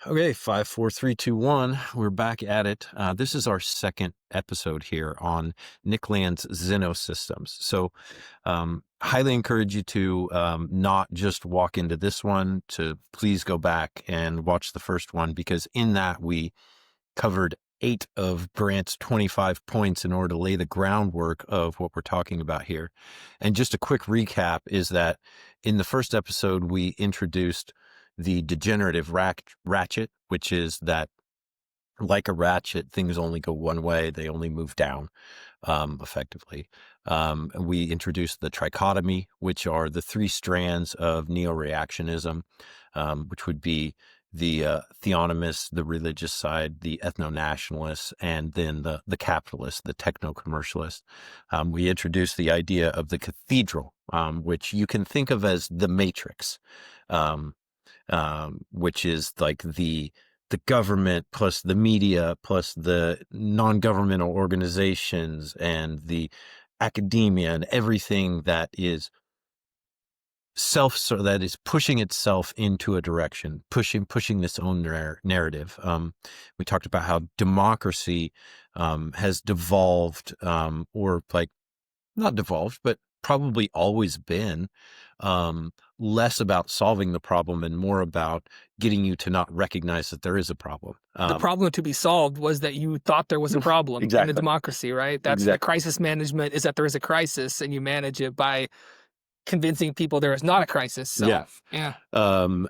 Okay, 5, 4, 3, 2, 1. We're back at it. This is our second episode here on Nick Land's Xenosystems. So, highly encourage you to not just walk into this one, to please go back and watch the first one, because in that we covered 8 of Brandt's 25 points in order to lay the groundwork of what we're talking about here. And just a quick recap is that in the first episode, we introduced the degenerative ratchet, which is that, like a ratchet, things only go one way. They only move down, effectively. And we introduced the trichotomy, which are the 3 strands of neo-reactionism, which would be the theonomists, the religious side, the ethno-nationalists, and then the capitalists, the techno-commercialists. We introduced the idea of the cathedral, which you can think of as the matrix, which is like the government plus the media plus the non-governmental organizations and the academia and everything that is that is pushing itself into a direction, pushing this own narrative. We talked about how democracy has devolved, or like not devolved, but probably always been less about solving the problem and more about getting you to not recognize that there is a problem. The problem to be solved was that you thought there was a problem in a democracy, right? That's the crisis management, is that there is a crisis and you manage it by convincing people there is not a crisis. So, yeah. What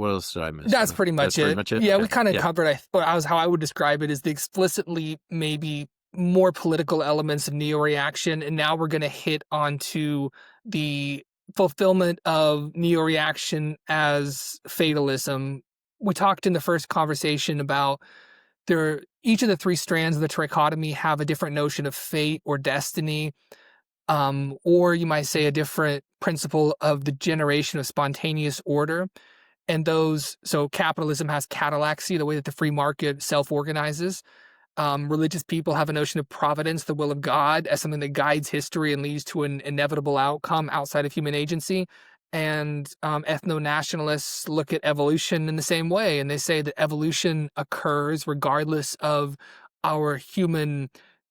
else did I miss? That's pretty much it. Yeah, okay. We kind of covered, how I would describe it is the explicitly maybe more political elements of neo-reaction, and now we're going to hit onto the fulfillment of neo-reaction as fatalism. We talked in the first conversation about each of the 3 strands of the trichotomy have a different notion of fate or destiny, or you might say a different principle of the generation of spontaneous order. And so capitalism has catalaxy, the way that the free market self-organizes. Religious people have a notion of providence, the will of God, as something that guides history and leads to an inevitable outcome outside of human agency. And ethno-nationalists look at evolution in the same way, and they say that evolution occurs regardless of our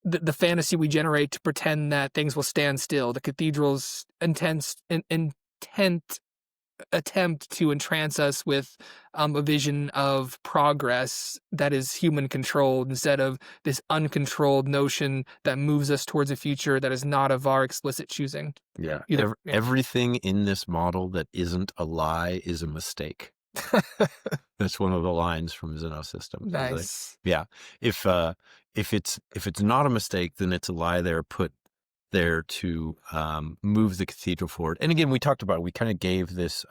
the fantasy we generate to pretend that things will stand still. The cathedral's intent attempt to entrance us with a vision of progress that is human controlled, instead of this uncontrolled notion that moves us towards a future that is not of our explicit choosing. Yeah. Everything in this model that isn't a lie is a mistake. That's one of the lines from Xenosystems. Nice. Like, yeah. If it's not a mistake, then it's a lie there put there to move the cathedral forward. And again, we kind of gave this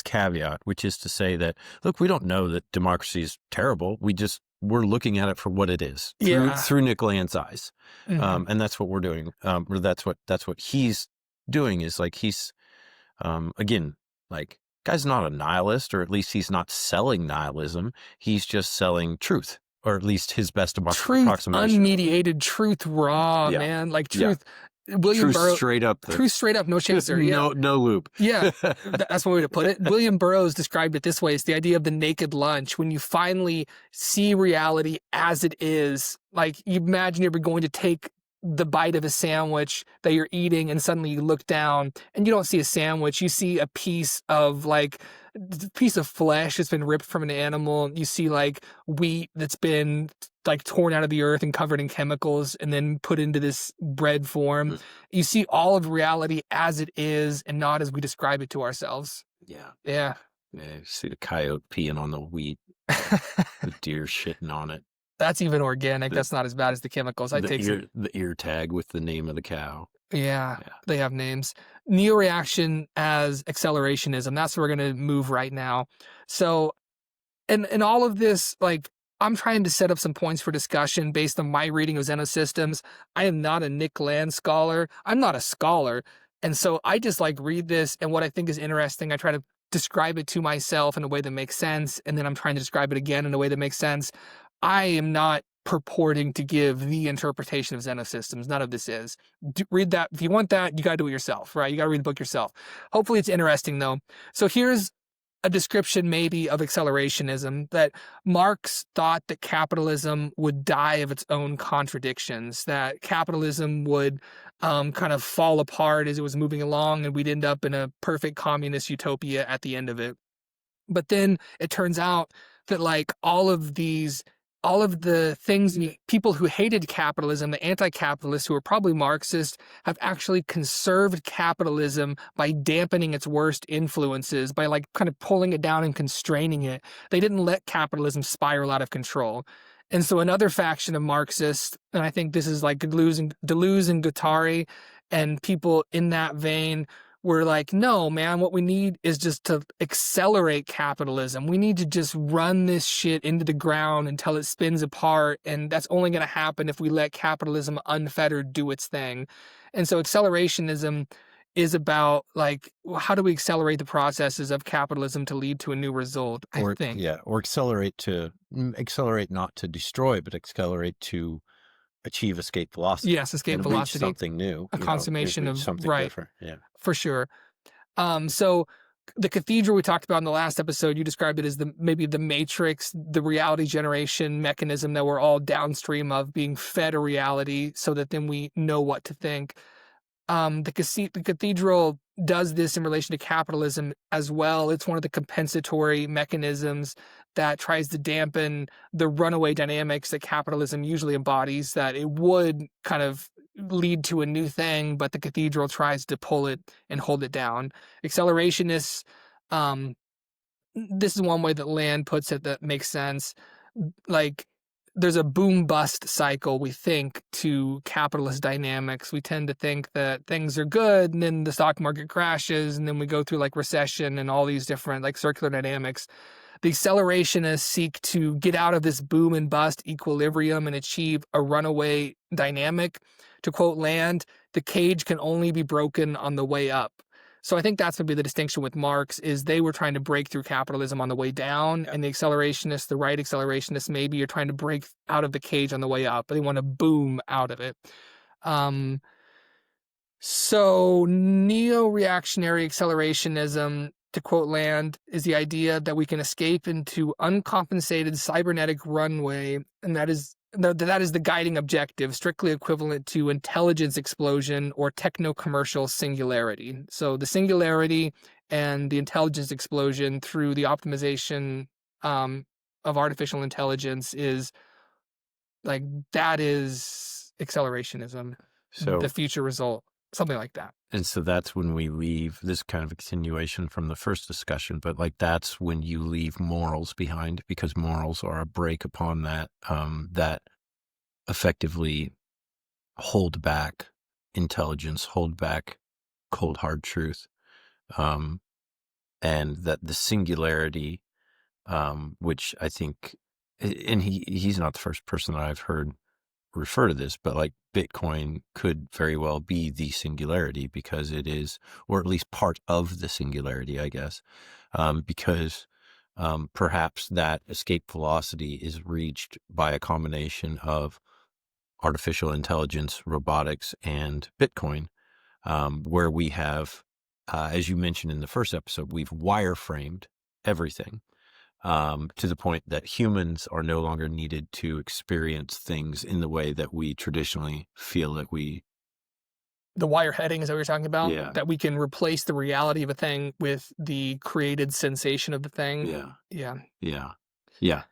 caveat, which is to say that, look, we don't know that democracy is terrible. We're looking at it for what it is through Nick Land's eyes. Mm-hmm. And that's what we're doing. Or that's what he's doing, is like he's again, like, guy's not a nihilist, or at least he's not selling nihilism. He's just selling truth. Or at least his best approximation. Unmediated truth, raw, man. Like truth. Yeah. William Burroughs, straight up, no chaser. No loop. Yeah, that's one way to put it. William Burroughs described it this way: it's the idea of the naked lunch. When you finally see reality as it is, like, you imagine you're going to take the bite of a sandwich that you're eating, and suddenly you look down and you don't see a sandwich. You see a piece of flesh that's been ripped from an animal. You see like wheat that's been like torn out of the earth and covered in chemicals and then put into this bread form. Mm. You see all of reality as it is and not as we describe it to ourselves. Yeah. You see the coyote peeing on the wheat, the deer shitting on it. That's even organic. That's not as bad as the chemicals. The ear tag with the name of the cow. Yeah, they have names. Neo-reaction as accelerationism. That's where we're going to move right now. So, and all of this, like, I'm trying to set up some points for discussion based on my reading of Xenosystems. I am not a Nick Land scholar. I'm not a scholar. And so I just read this, and what I think is interesting, I try to describe it to myself in a way that makes sense. And then I'm trying to describe it again in a way that makes sense. I am not purporting to give the interpretation of Xenosystems. None of this is. Read that. If you want that, you got to do it yourself, right? You got to read the book yourself. Hopefully it's interesting, though. So here's a description maybe of accelerationism, that Marx thought that capitalism would die of its own contradictions, that capitalism would kind of fall apart as it was moving along, and we'd end up in a perfect communist utopia at the end of it. But then it turns out that like all of the things, people who hated capitalism, the anti-capitalists who were probably Marxist, have actually conserved capitalism by dampening its worst influences, by like kind of pulling it down and constraining it. They didn't let capitalism spiral out of control. And so another faction of Marxists, and I think this is like Deleuze and Guattari and people in that vein, we're like, no, man, what we need is just to accelerate capitalism. We need to just run this shit into the ground until it spins apart. And that's only going to happen if we let capitalism unfettered do its thing. And so accelerationism is about like, how do we accelerate the processes of capitalism to lead to a new result, I think. Yeah, or accelerate not to destroy, but accelerate to achieve escape velocity. Yes, escape velocity. Reach something new. A consummation of something different. Yeah. For sure. So the cathedral we talked about in the last episode, you described it as maybe the matrix, the reality generation mechanism that we're all downstream of, being fed a reality so that then we know what to think. The cathedral does this in relation to capitalism as well. It's one of the compensatory mechanisms that tries to dampen the runaway dynamics that capitalism usually embodies, that it would kind of lead to a new thing, but the cathedral tries to pull it and hold it down. Accelerationists, this is one way that Land puts it that makes sense. Like, there's a boom bust cycle, we think, to capitalist dynamics. We tend to think that things are good and then the stock market crashes and then we go through like recession and all these different like circular dynamics. The accelerationists seek to get out of this boom and bust equilibrium and achieve a runaway dynamic. To quote Land, the cage can only be broken on the way up. So I think that's maybe the distinction with Marx, is they were trying to break through capitalism on the way down, and the accelerationists, the right accelerationists, maybe are trying to break out of the cage on the way up. They want to boom out of it. So neo-reactionary accelerationism, to quote Land, is the idea that we can escape into uncompensated cybernetic runway, and that is the guiding objective, strictly equivalent to intelligence explosion or techno-commercial singularity. So the singularity and the intelligence explosion through the optimization of artificial intelligence is like, that is accelerationism. So the future result, something like that. And so that's when we leave, this kind of a continuation from the first discussion, but like that's when you leave morals behind, because morals are a break upon that, that effectively hold back intelligence, hold back cold, hard truth. And that the singularity, which I think, and he's not the first person that I've heard refer to this, but like Bitcoin could very well be the singularity, because it is, or at least part of the singularity, I guess, because perhaps that escape velocity is reached by a combination of artificial intelligence, robotics, and Bitcoin, where we have, as you mentioned in the first episode, we've wireframed everything. To the point that humans are no longer needed to experience things in the way that we traditionally feel that we. The wire heading is that what you're talking about? Yeah. That we can replace the reality of a thing with the created sensation of the thing. Yeah. Yeah. Yeah. Yeah.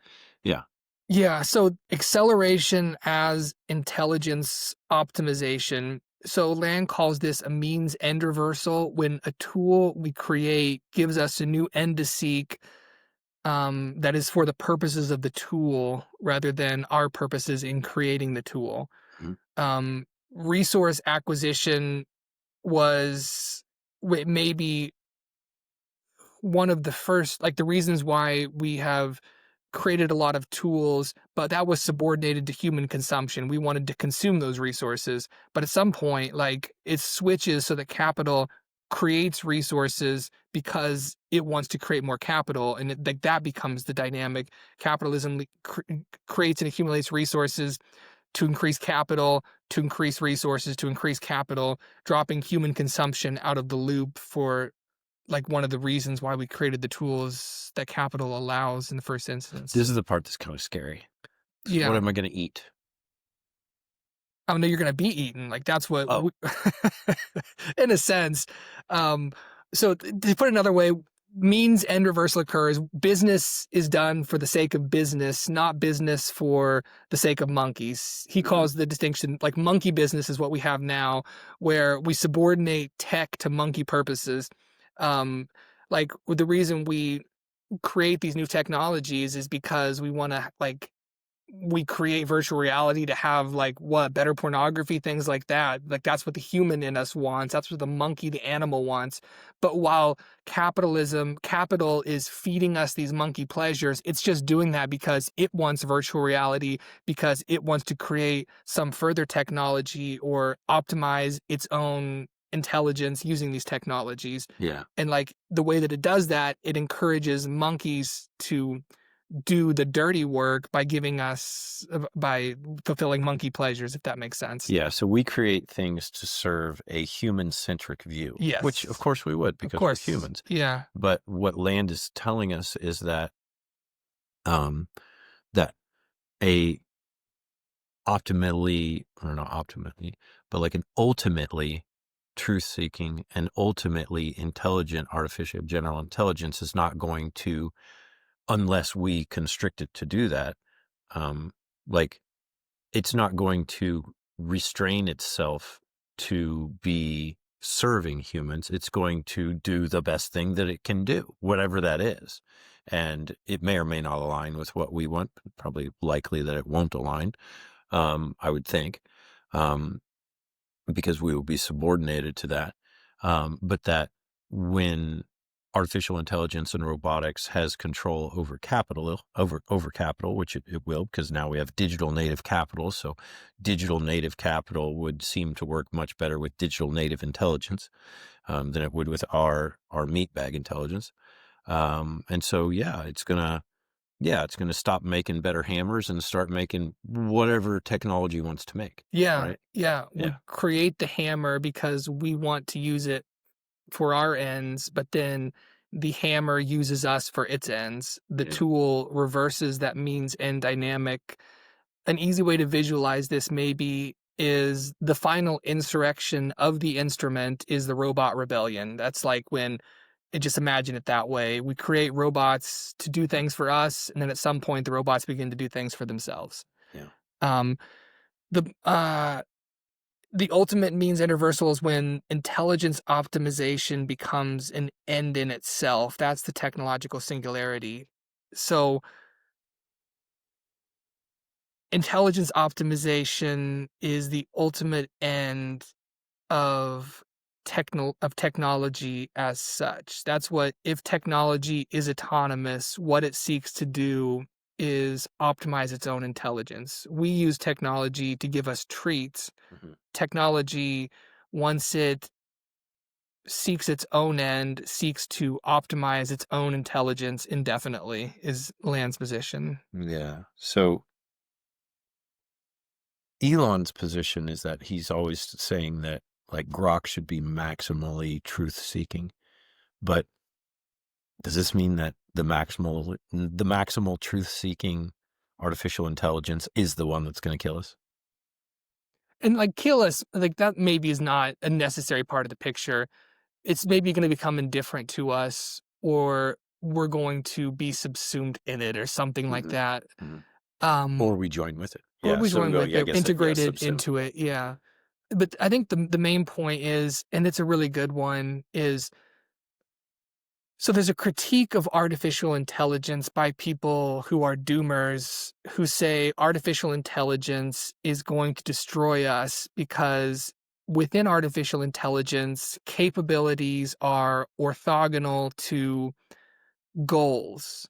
Yeah. Yeah. So acceleration as intelligence optimization. So Land calls this a means end reversal, when a tool we create gives us a new end to seek, that is for the purposes of the tool rather than our purposes in creating the tool. Mm-hmm. Resource acquisition was maybe one of the first, like the reasons why we have created a lot of tools, but that was subordinated to human consumption. We wanted to consume those resources, but at some point, like, it switches so that capital creates resources because it wants to create more capital, and like that becomes the dynamic. Capitalism creates and accumulates resources to increase capital, to increase resources, to increase capital, dropping human consumption out of the loop for like one of the reasons why we created the tools that capital allows in the first instance. This is the part that's kind of scary. What Yeah. am I going to eat? Oh, no, you're gonna be eaten. Like that's what, Oh, in a sense. So to put it another way, means end reversal occurs. Business is done for the sake of business, not business for the sake of monkeys. He mhm. calls the distinction like monkey business is what we have now, where we subordinate tech to monkey purposes. Um, like the reason we create these new technologies is because we want to like we create virtual reality to have like what better pornography, things like that. Like that's what the human in us wants. That's what the monkey, the animal wants. But while capital is feeding us these monkey pleasures, it's just doing that because it wants virtual reality, because it wants to create some further technology or optimize its own intelligence using these technologies. Yeah. And like the way that it does that, it encourages monkeys to do the dirty work by giving us by fulfilling monkey pleasures, if that makes sense. Yeah. So we create things to serve a human-centric view, which of Yes, course we would of because we're course. humans. Yeah. But what Land is telling us is um, that a optimally, or not optimally, but like an ultimately truth-seeking and ultimately intelligent artificial general intelligence is not going to, unless we constrict it to do that, um, like it's not going to restrain itself to be serving humans. It's going to do the best thing that it can do, whatever that is. And it may or may not align with what we want. Probably likely that it won't align, I would think, um, because we will be subordinated to that. But that when artificial intelligence and robotics has control over capital, which it will, because now we have digital native capital. So digital native capital would seem to work much better with digital native intelligence than it would with our meat bag intelligence. And so, it's gonna stop making better hammers and start making whatever technology wants to make. Yeah, Right. yeah. We Yeah. create the hammer because we want to use it for our ends, but then the hammer uses us for its ends. The Yeah. tool reverses that means end dynamic. An easy way to visualize this maybe is the final insurrection of the instrument is the robot rebellion. That's like when just imagine it that way. We create robots to do things for us, and then at some point the robots begin to do things for themselves. Yeah. Um, the the ultimate means interversal is when intelligence optimization becomes an end in itself. That's the technological singularity. So intelligence optimization is the ultimate end of technology as such. That's what if technology is autonomous, what it seeks to do is optimize its own intelligence. We use technology to give us treats. Mhm. Technology, once it seeks its own end, seeks to optimize its own intelligence indefinitely, is Land's position. Yeah. So Elon's position is that he's always saying that like Grok should be maximally truth seeking. But does this mean that the maximal truth seeking artificial intelligence is the one that's going to kill us? And like kill us, like that maybe is not a necessary part of the picture. It's maybe going to become indifferent to us, or we're going to be subsumed in it or something like Hmm. that. Hmm. Um, Or we join with it. or Yeah. we So we join go, with yeah, I it, guess that, yeah, integrated subsume. into it. Yeah. But I think the main point is, and it's a really good one, is so there's a critique of artificial intelligence by people who are doomers who say artificial intelligence is going to destroy us because within artificial intelligence, capabilities are orthogonal to goals.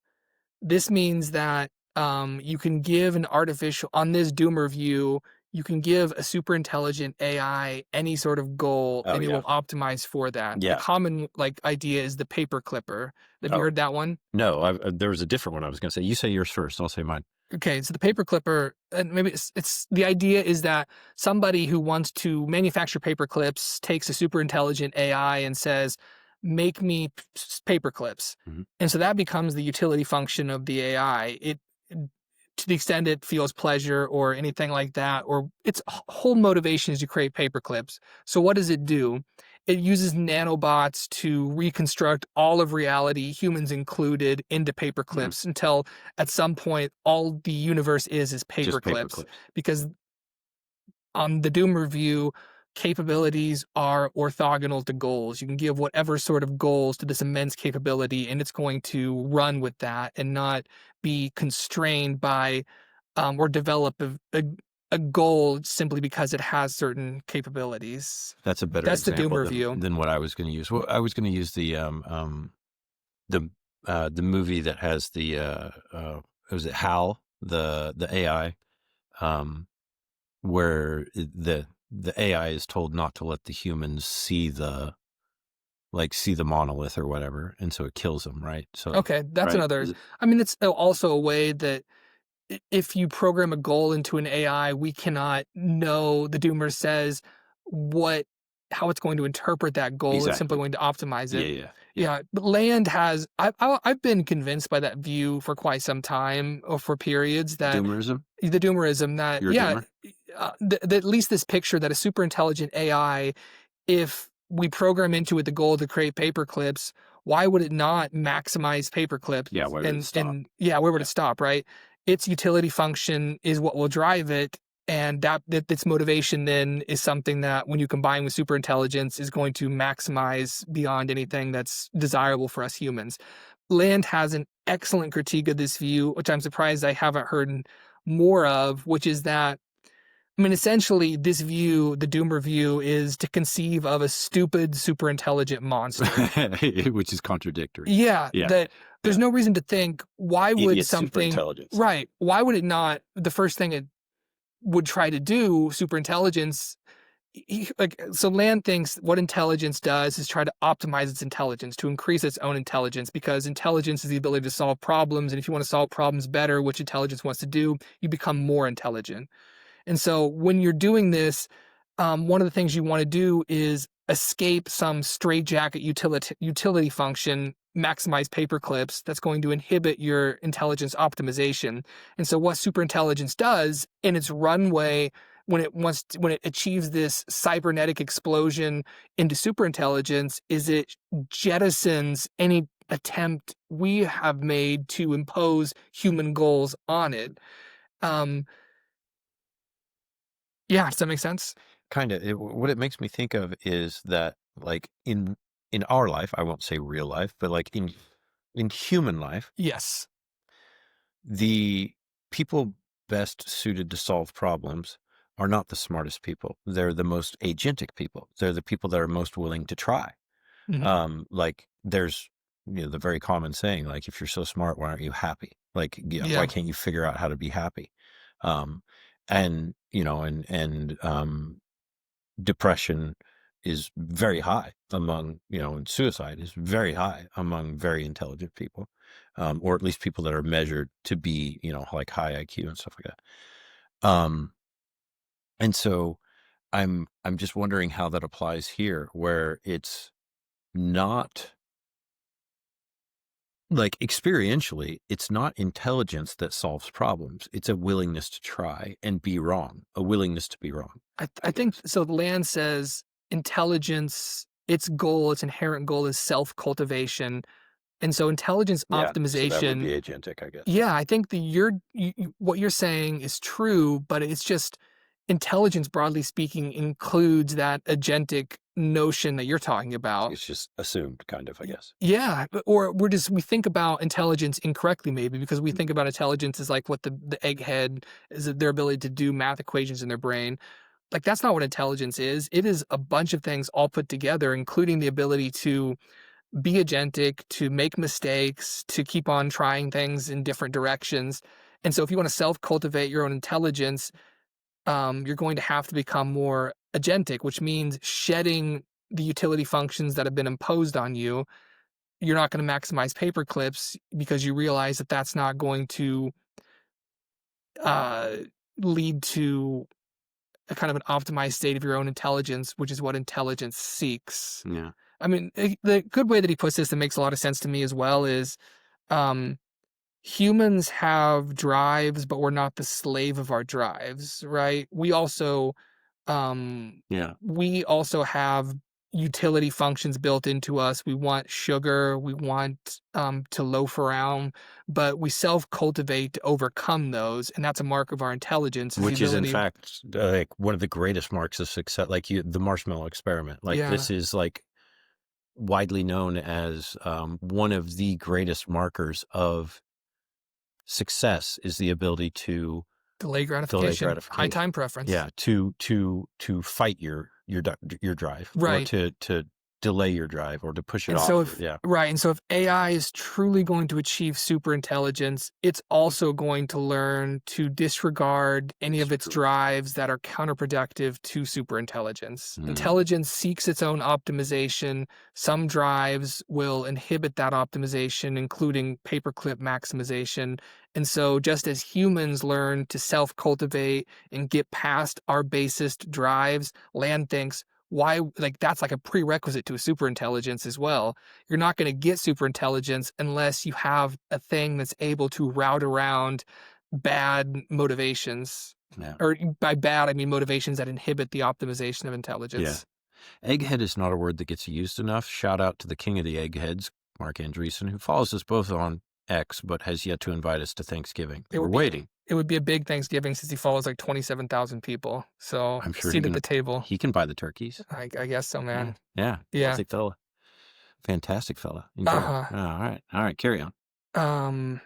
This means that you can give an artificial, on this doomer view, you can give a super intelligent AI any sort of goal Oh and it yeah. will optimize for that. The Yeah. common like idea is the paper clipper. Have you Oh, heard that one? no, there was a different one I was gonna say. You say yours first, I'll say mine. Okay, so the paper clipper, and maybe it's the idea is that somebody who wants to manufacture paper clips takes a super intelligent AI and says, "Make me paper clips," Mhm. and so that becomes the utility function of the AI. To the extent it feels pleasure or anything like that, or its whole motivation is to create paper clips. So what does it do? It uses nanobots to reconstruct all of reality, humans included, into paper Mhm. clips until at some point all the universe is paper Just paper clips. clips. Because on the Doom review, capabilities are orthogonal to goals. You can give whatever sort of goals to this immense capability, and it's going to run with that and not be constrained by or develop a goal simply because it has certain capabilities. That's a better That's the Doom example review. than what I was gonna use. Well, I was gonna use the the movie that has was it HAL, the AI, um, where the AI is told not to let the humans see see the monolith or whatever, and so it kills them, right? So, Okay, that's right? another. Is it I mean, it's also a way that if you program a goal into an AI, we cannot know, the doomer says, what how it's going to interpret that goal. It's simply exactly. going to optimize Yeah, it. yeah, yeah. Yeah, but land has I've been convinced by that view for quite some time or for periods that Doomerism? the doomerism that You're a yeah, doomer? at least this picture that a super intelligent AI, if we program into it the goal to create paper clips, why would it not maximize paper clips? Yeah, where would it stop? And yeah, where would Yeah. it stop, right? Its utility function is what will drive it, and that its motivation then is something that when you combine with super intelligence is going to maximize beyond anything that's desirable for us humans. Land has an excellent critique of this view, which I'm surprised I haven't heard more of, which is that I mean, essentially, this view, the Doomer view, is to conceive of a stupid, super intelligent monster. Which is contradictory. Yeah, Yeah, that there's yeah. no reason to think, why would Idiot super something, intelligence. right? Why would it not, the first thing it would try to do, super intelligence, like, so Land thinks what intelligence does is try to optimize its intelligence to increase its own intelligence because intelligence is the ability to solve problems. And if you want to solve problems better, which intelligence wants to do, you become more intelligent. And so when you're doing this, one of the things you want to do is escape some straitjacket utility function, maximize paper clips that's going to inhibit your intelligence optimization. And so what superintelligence does in its runway when it achieves this cybernetic explosion into superintelligence is it jettisons any attempt we have made to impose human goals on it. Um, yeah, does that make sense? Kinda. What it makes me think of is that, like, in our life, I won't say real life, but, like, in human life, Yes. the people best suited to solve problems are not the smartest people. They're the most agentic people. They're the people that are most willing to try. Mhm. Like, there's, the very common saying, like, "If you're so smart, why aren't you happy?" Like, why Yeah. can't you figure out how to be happy? Um, and, depression is very high among, and suicide is very high among very intelligent people, or at least people that are measured to be, like high IQ and stuff like that. And so I'm just wondering how that applies here, where it's not like experientially, it's not intelligence that solves problems. It's a willingness to try and be wrong, a willingness to be wrong, I I think guess. so. Land says intelligence, its goal, its inherent goal is self cultivation. And so intelligence Yeah. So that would optimization, be agentic, I guess. yeah, I think what you're saying is true, but it's just intelligence, broadly speaking, includes that agentic notion that you're talking about. It's just assumed, kind of, I guess. Yeah, or we think about intelligence incorrectly maybe because we think about intelligence as like what the egghead is their ability to do math equations in their brain. Like that's not what intelligence is. It is a bunch of things all put together, including the ability to be agentic, to make mistakes, to keep on trying things in different directions. And so if you want to self-cultivate your own intelligence, you're going to have to become more agentic, which means shedding the utility functions that have been imposed on you. You're not going to maximize paper clips because you realize that that's not going to uh, lead to a kind of an optimized state of your own intelligence, which is what intelligence seeks. Yeah. I mean, the good way that he puts this that makes a lot of sense to me as well is um, humans have drives, but we're not the slave of our drives, right? Yeah. We also have utility functions built into us. We want sugar, we want to loaf around, but we self-cultivate to overcome those, and that's a mark of our intelligence, is the Which is in ability. fact like one of the greatest marks of success, like the marshmallow experiment. Like Yeah, this is like widely known as one of the greatest markers of success is the ability to delay delay gratification, high gratification. time preference. Yeah, to fight your drive, or Right. to delay your drive, or to push it And so off. if Yeah, right, and so if AI is truly going to achieve super intelligence, it's also going to learn to disregard any of its true. drives that are counterproductive to super intelligence. Mm. Intelligence seeks its own optimization. Some drives will inhibit that optimization, including paperclip maximization. And so just as humans learn to self-cultivate and get past our basest drives, land thinks, why, like, that's like a prerequisite to a super intelligence as well. You're not going to get super intelligence unless you have a thing that's able to route around bad motivations. Yeah, Or by bad, I mean motivations that inhibit the optimization of yeah. intelligence. Egghead is not a word that gets used enough. Shout out to the king of the eggheads, Mark Andreessen, who follows us both on X, but has yet to invite us to Thanksgiving. It We're would be waiting. it would be a big Thanksgiving since he follows like 27,000 people. So I'm sure seat at the table. he can buy the turkeys. I guess so, Yeah, man. yeah. Yeah. Wealthy fella, fantastic fella. Enjoy. Uh-huh. All right. Carry on. Um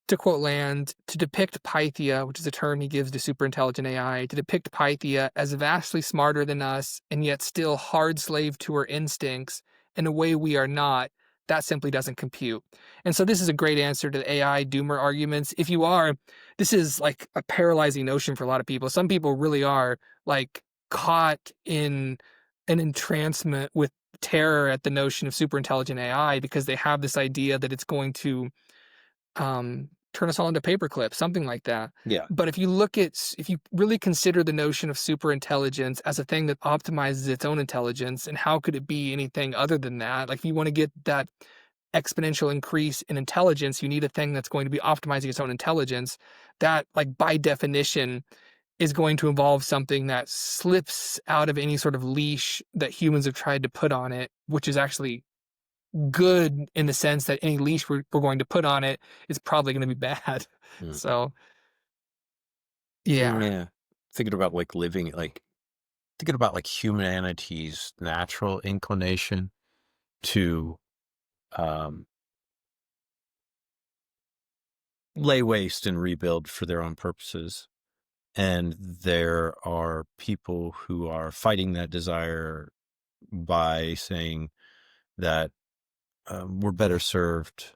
to quote Land, to depict Pythia, which is a term he gives to superintelligent AI, to depict Pythia as vastly smarter than us and yet still hard slave to her instincts in a way we are not, that simply doesn't compute. And so this is a great answer to the AI doomer arguments. If you are, this is like a paralyzing notion for a lot of people. Some people really are like caught in an entrancement with terror at the notion of superintelligent AI because they have this idea that it's going to turn us all into paperclips, something like that. Yeah. But if you really consider the notion of super intelligence as a thing that optimizes its own intelligence, and how could it be anything other than that? Like, if you want to get that exponential increase in intelligence, you need a thing that's going to be optimizing its own intelligence. That, like, by definition, is going to involve something that slips out of any sort of leash that humans have tried to put on it, which is actually good in the sense that any leash we're going to put on it is probably going to be bad. Mm. So, yeah. Yeah. Thinking about like thinking about like humanity's natural inclination to um, lay waste and rebuild for their own purposes. And there are people who are fighting that desire by saying that we're better served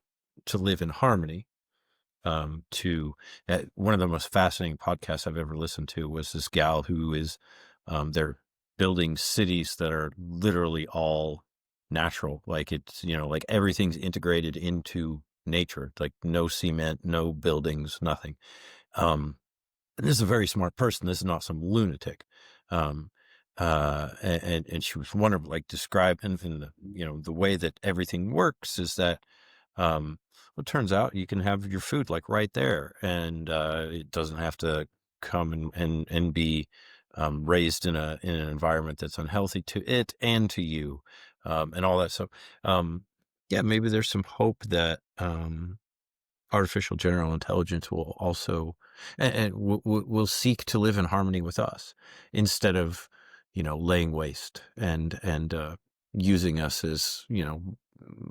to live in harmony. One of the most fascinating podcasts I've ever listened to was this gal who is, they're building cities that are literally all natural. Like it's, like everything's integrated into nature, like no cement, no buildings, nothing. And this is a very smart person. This is not some lunatic. Um, and she was wonderful, like described in the, the way that everything works is that, well, it turns out you can have your food like right there, and it doesn't have to come and be raised in an environment that's unhealthy to it and to you, and all that. So, yeah, maybe there's some hope that artificial general intelligence will also and will seek to live in harmony with us instead of laying waste and using us as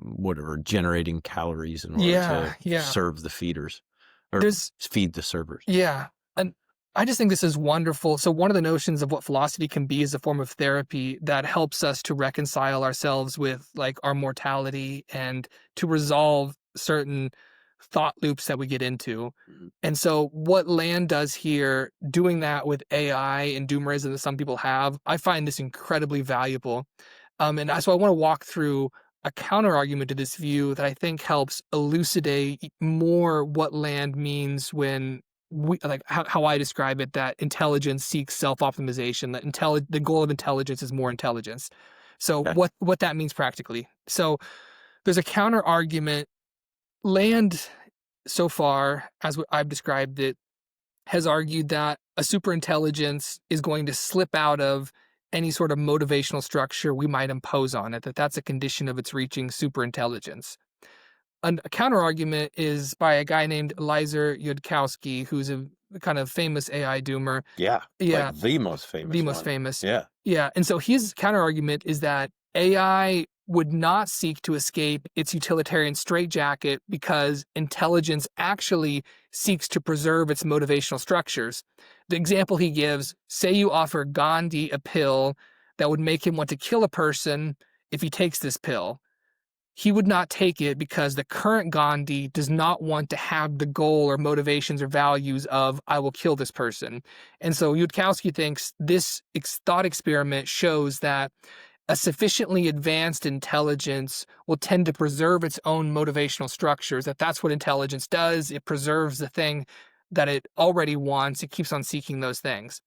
whatever, generating calories in order Yeah, to yeah. serve the feeders or There's feed the servers. yeah. And I just think this is wonderful. So one of the notions of what philosophy can be is a form of therapy that helps us to reconcile ourselves with like our mortality and to resolve certain thought loops that we get into. Mhm. And so what Land does here, doing that with AI and doomerism that some people have, I find this incredibly valuable. So I want to walk through a counter argument to this view that I think helps elucidate more what Land means when we like how I describe it, that intelligence seeks self-optimization, that the goal of intelligence is more intelligence. So Okay. what that means practically. So there's a counter argument. Land so far, as I've described it, has argued that a superintelligence is going to slip out of any sort of motivational structure we might impose on it, that that's a condition of its reaching superintelligence. A counter argument is by a guy named Eliezer Yudkowsky, who's a kind of famous AI doomer. Yeah, like Yeah, the most the famous most one. famous. Yeah. Yeah, and so his counter argument is that AI would not seek to escape its utilitarian straitjacket because intelligence actually seeks to preserve its motivational structures. The example he gives, say you offer Gandhi a pill that would make him want to kill a person if he takes this pill. He would not take it because the current Gandhi does not want to have the goal or motivations or values of, I will kill this person. And so Yudkowsky thinks this thought experiment shows that a sufficiently advanced intelligence will tend to preserve its own motivational structures, that that's what intelligence does. It preserves the thing that it already wants. It keeps on seeking those things.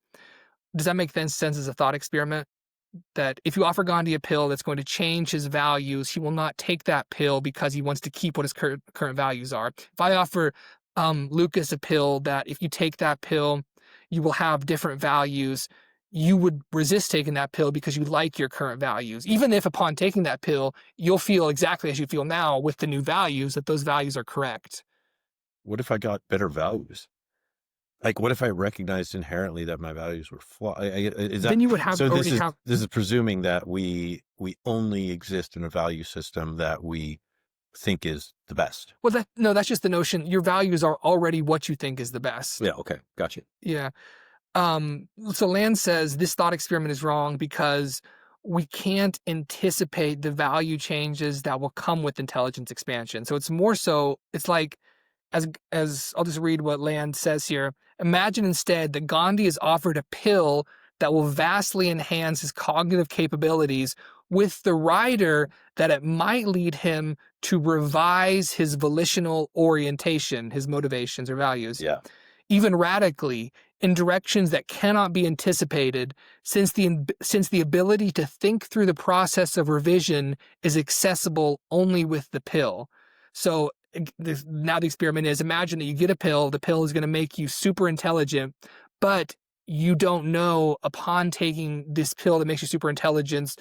Does that make sense as a thought experiment? That if you offer Gandhi a pill that's going to change his values, he will not take that pill because he wants to keep what his current values are. If I offer Lucas a pill that if you take that pill, you will have different values, you would resist taking that pill because you like your current values. Even if upon taking that pill, you'll feel exactly as you feel now with the new values, that those values are correct. What if I got better values? Like, what if I recognized inherently that my values were flawed? Is that Then you would have so? already have. This is presuming that we only exist in a value system that we think is the best. Well, no, that's just the notion. Your values are already what you think is the best. Yeah. Okay. Gotcha. Yeah. So Land says this thought experiment is wrong because we can't anticipate the value changes that will come with intelligence expansion. So it's more so, it's like, as I'll just read what Land says here. Imagine instead that Gandhi is offered a pill that will vastly enhance his cognitive capabilities with the rider that it might lead him to revise his volitional orientation, his motivations or values. Yeah. Even radically, in directions that cannot be anticipated, since the ability to think through the process of revision is accessible only with the pill. So now the experiment is, imagine that you get a pill, the pill is going to make you super intelligent, but you don't know upon taking this pill that makes you super intelligent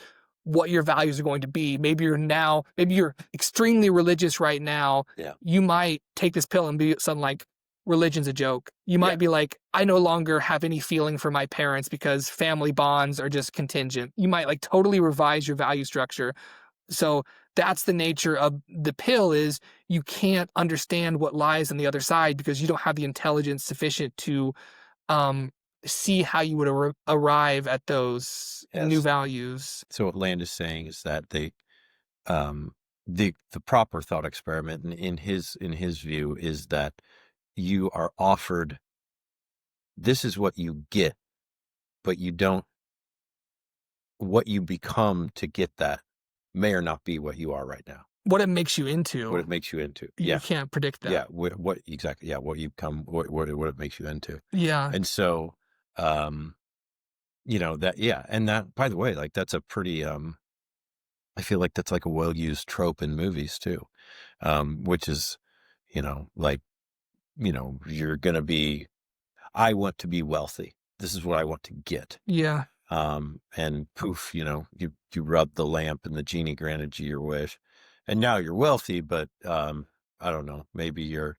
what your values are going to be. Maybe you're extremely religious right now. Yeah. You might take this pill and be something like, religion's a joke. You might be like, I no longer have any feeling for my parents because family bonds are just contingent. You might like totally revise your value structure. So that's the nature of the pill, is you can't understand what lies on the other side because you don't have the intelligence sufficient to see how you would arrive at those new values. So what Land is saying is that the proper thought experiment in his view is that you are offered, this is what you get, but you don't, what you become to get that may or not be what you are right now. What it makes you into. What it makes you into. You can't predict that. Yeah. What exactly. Yeah. What you become, what it makes you into. Yeah. And so, that, yeah. And that, by the way, like that's a pretty, I feel like that's like a well-used trope in movies too, which is, like, you're going to be, I want to be wealthy. This is what I want to get. Yeah. And poof, you rub the lamp and the genie granted you your wish. And now you're wealthy, but, I don't know, maybe you're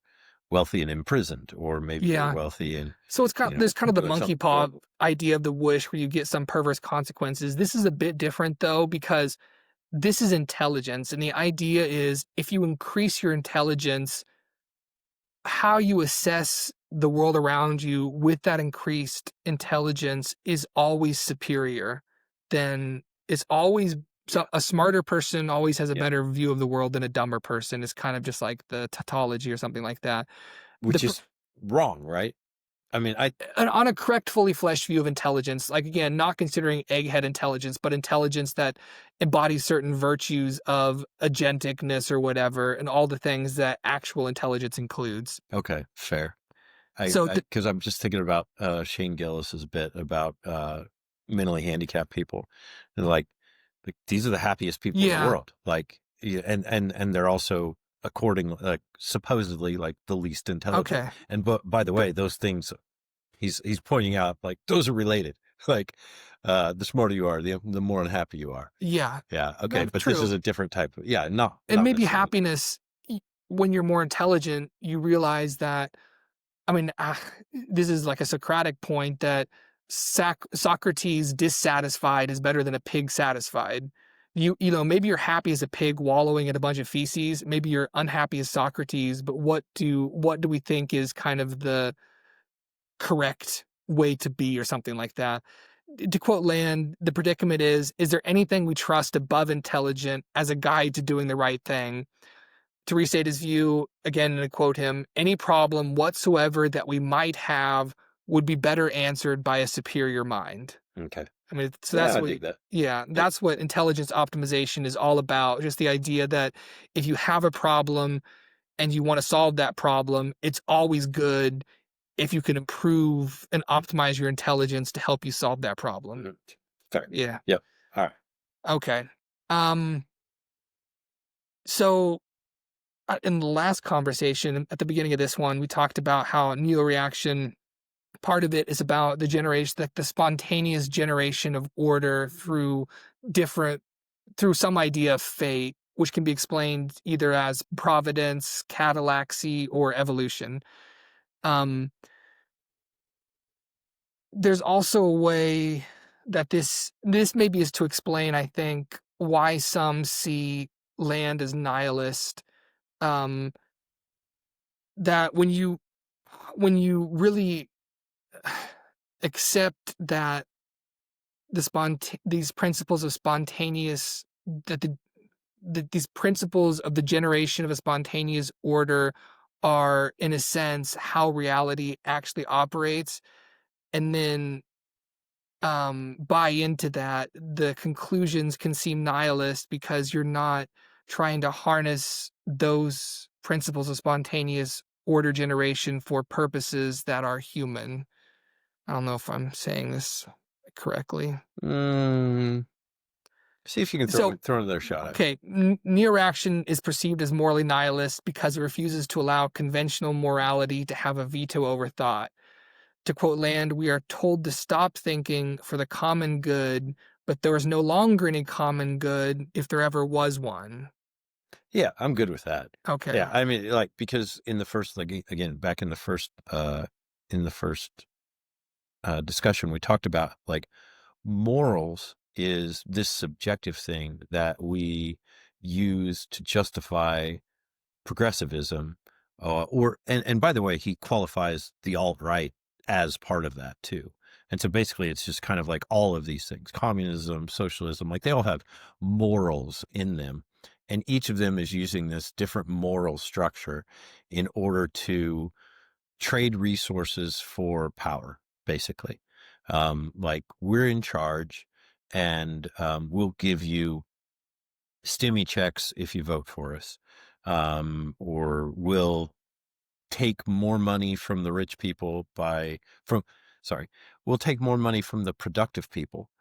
wealthy and imprisoned, or maybe you're wealthy and. So it's there's kind of the monkey paw idea of the wish where you get some perverse consequences. This is a bit different though, because this is intelligence. And the idea is if you increase your intelligence, how you assess the world around you with that increased intelligence is always superior. Then it's always So a smarter person always has a Yeah. better view of the world than a dumber person is kind of just like the tautology or something like that. The Which is wrong, right? I mean, on a correct, fully fleshed view of intelligence, like again, not considering egghead intelligence, but intelligence that embodies certain virtues of agenticness or whatever, and all the things that actual intelligence includes. okay, fair. So, Because I'm just thinking about Shane Gillis's bit about mentally handicapped people, and like these are the happiest people in the yeah, world. Like, yeah, and they're also according like supposedly like the least intelligent. okay, And but by the way, those things he's pointing out like those are related. Like, the smarter you are, the more unhappy you are. yeah, Yeah, okay, that's but this is true. a different type of yeah, not And not maybe necessarily. happiness, when you're more intelligent, you realize that I mean, this is like a Socratic point that Socrates dissatisfied is better than a pig satisfied. You know, maybe you're happy as a pig wallowing in a bunch of feces. Maybe you're unhappy as Socrates, but what do we think is kind of the correct way to be or something like that? To quote Land, the predicament is there anything we trust above intelligent as a guide to doing the right thing? To restate his view, again, and to quote him, any problem whatsoever that we might have would be better answered by a superior mind. Okay, I mean, so yeah, that's I what, dig that. yeah, Yep. that's what intelligence optimization is all about. Just the idea that if you have a problem and you want to solve that problem, it's always good if you can improve and optimize your intelligence to help you solve that problem. Mhm. Fair. Yeah. Yep. All right. Okay. Um, so in the last conversation at the beginning of this one, we talked about how neo-reaction, part of it is about the generation, like the spontaneous generation of order different, through some idea of fate, which can be explained either as providence, catallaxy, or evolution. Um, there's also a way that this maybe is to explain, I think, why some see land as nihilist. Um, that when you really accept that these principles of spontaneous that these principles of the generation of a spontaneous order are in a sense how reality actually operates, and then buy into that, the conclusions can seem nihilist because you're not trying to harness those principles of spontaneous order generation for purposes that are human. I don't know if I'm saying this correctly. Mm, see if you can So, throw another shot at it. okay, neo-reaction is perceived as morally nihilist because it refuses to allow conventional morality to have a veto over thought. To quote Land, we are told to stop thinking for the common good, but there is no longer any common good if there ever was one. Yeah, I'm good with that. Okay. Yeah, I mean, like because in the first, like again, back in the first discussion, we talked about like morals is this subjective thing that we use to justify progressivism, and by the way, he qualifies the alt-right as part of that too. And so basically it's just kind of like all of these things, communism, socialism, like they all have morals in them. And each of them is using this different moral structure in order to trade resources for power, basically. Like we're in charge and we'll give you stimmy checks if you vote for us, or we'll take more money from the rich people from sorry, we'll take more money from the productive people,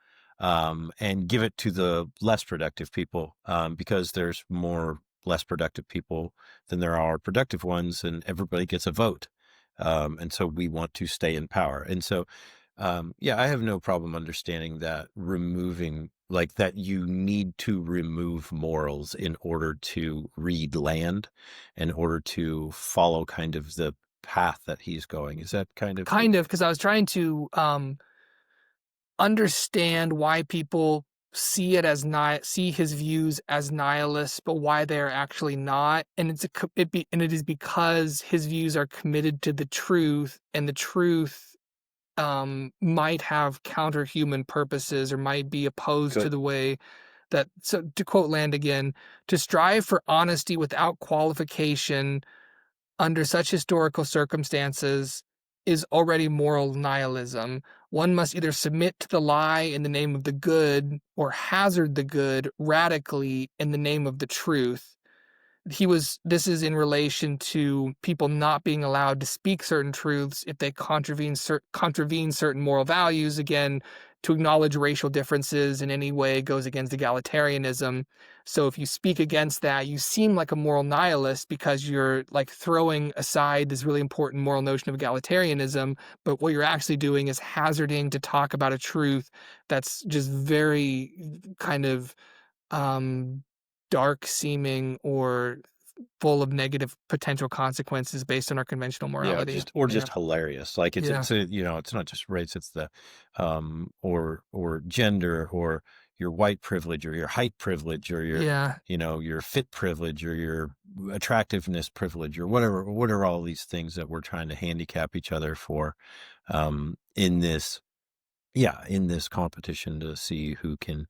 and give it to the less productive people, because there's more less productive people than there are productive ones, and everybody gets a vote. And so we want to stay in power. And so yeah, I have no problem understanding that removing like that you need to remove morals in order to read Land, in order to follow kind of the path that he's going. Is that kind of Kind of, because I was trying to understand why people see his views as nihilist, but why they're actually not. And it is because his views are committed to the truth, and the truth might have counter-human purposes or might be opposed to good? the way that, so to quote Land again, to strive for honesty without qualification under such historical circumstances is already moral nihilism. One must either submit to the lie in the name of the good or hazard the good radically in the name of the truth. This is in relation to people not being allowed to speak certain truths if they contravene certain moral values. Again, to acknowledge racial differences in any way goes against egalitarianism. So if you speak against that, you seem like a moral nihilist because you're like throwing aside this really important moral notion of egalitarianism, but what you're actually doing is hazarding to talk about a truth that's just very kind of um dark seeming or full of negative potential consequences based on our conventional Yeah, morality. just hilarious. Like Yeah. it's a, it's not just race, it's the or gender or your white privilege or your height privilege or your Yeah. your fit privilege or your attractiveness privilege or whatever. What are all these things that we're trying to handicap each other for in this in this competition to see who can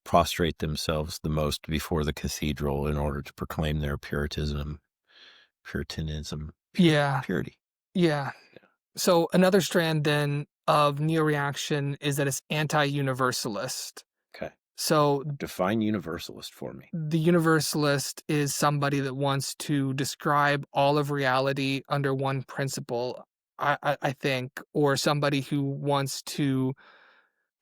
prostrate themselves the most before the cathedral in order to proclaim their Yeah. purity. Yeah. Yeah. So another strand then of neo-reaction is that it's anti-universalist. Okay. So Define universalist for me. the universalist is somebody that wants to describe all of reality under one principle, I think, or somebody who wants to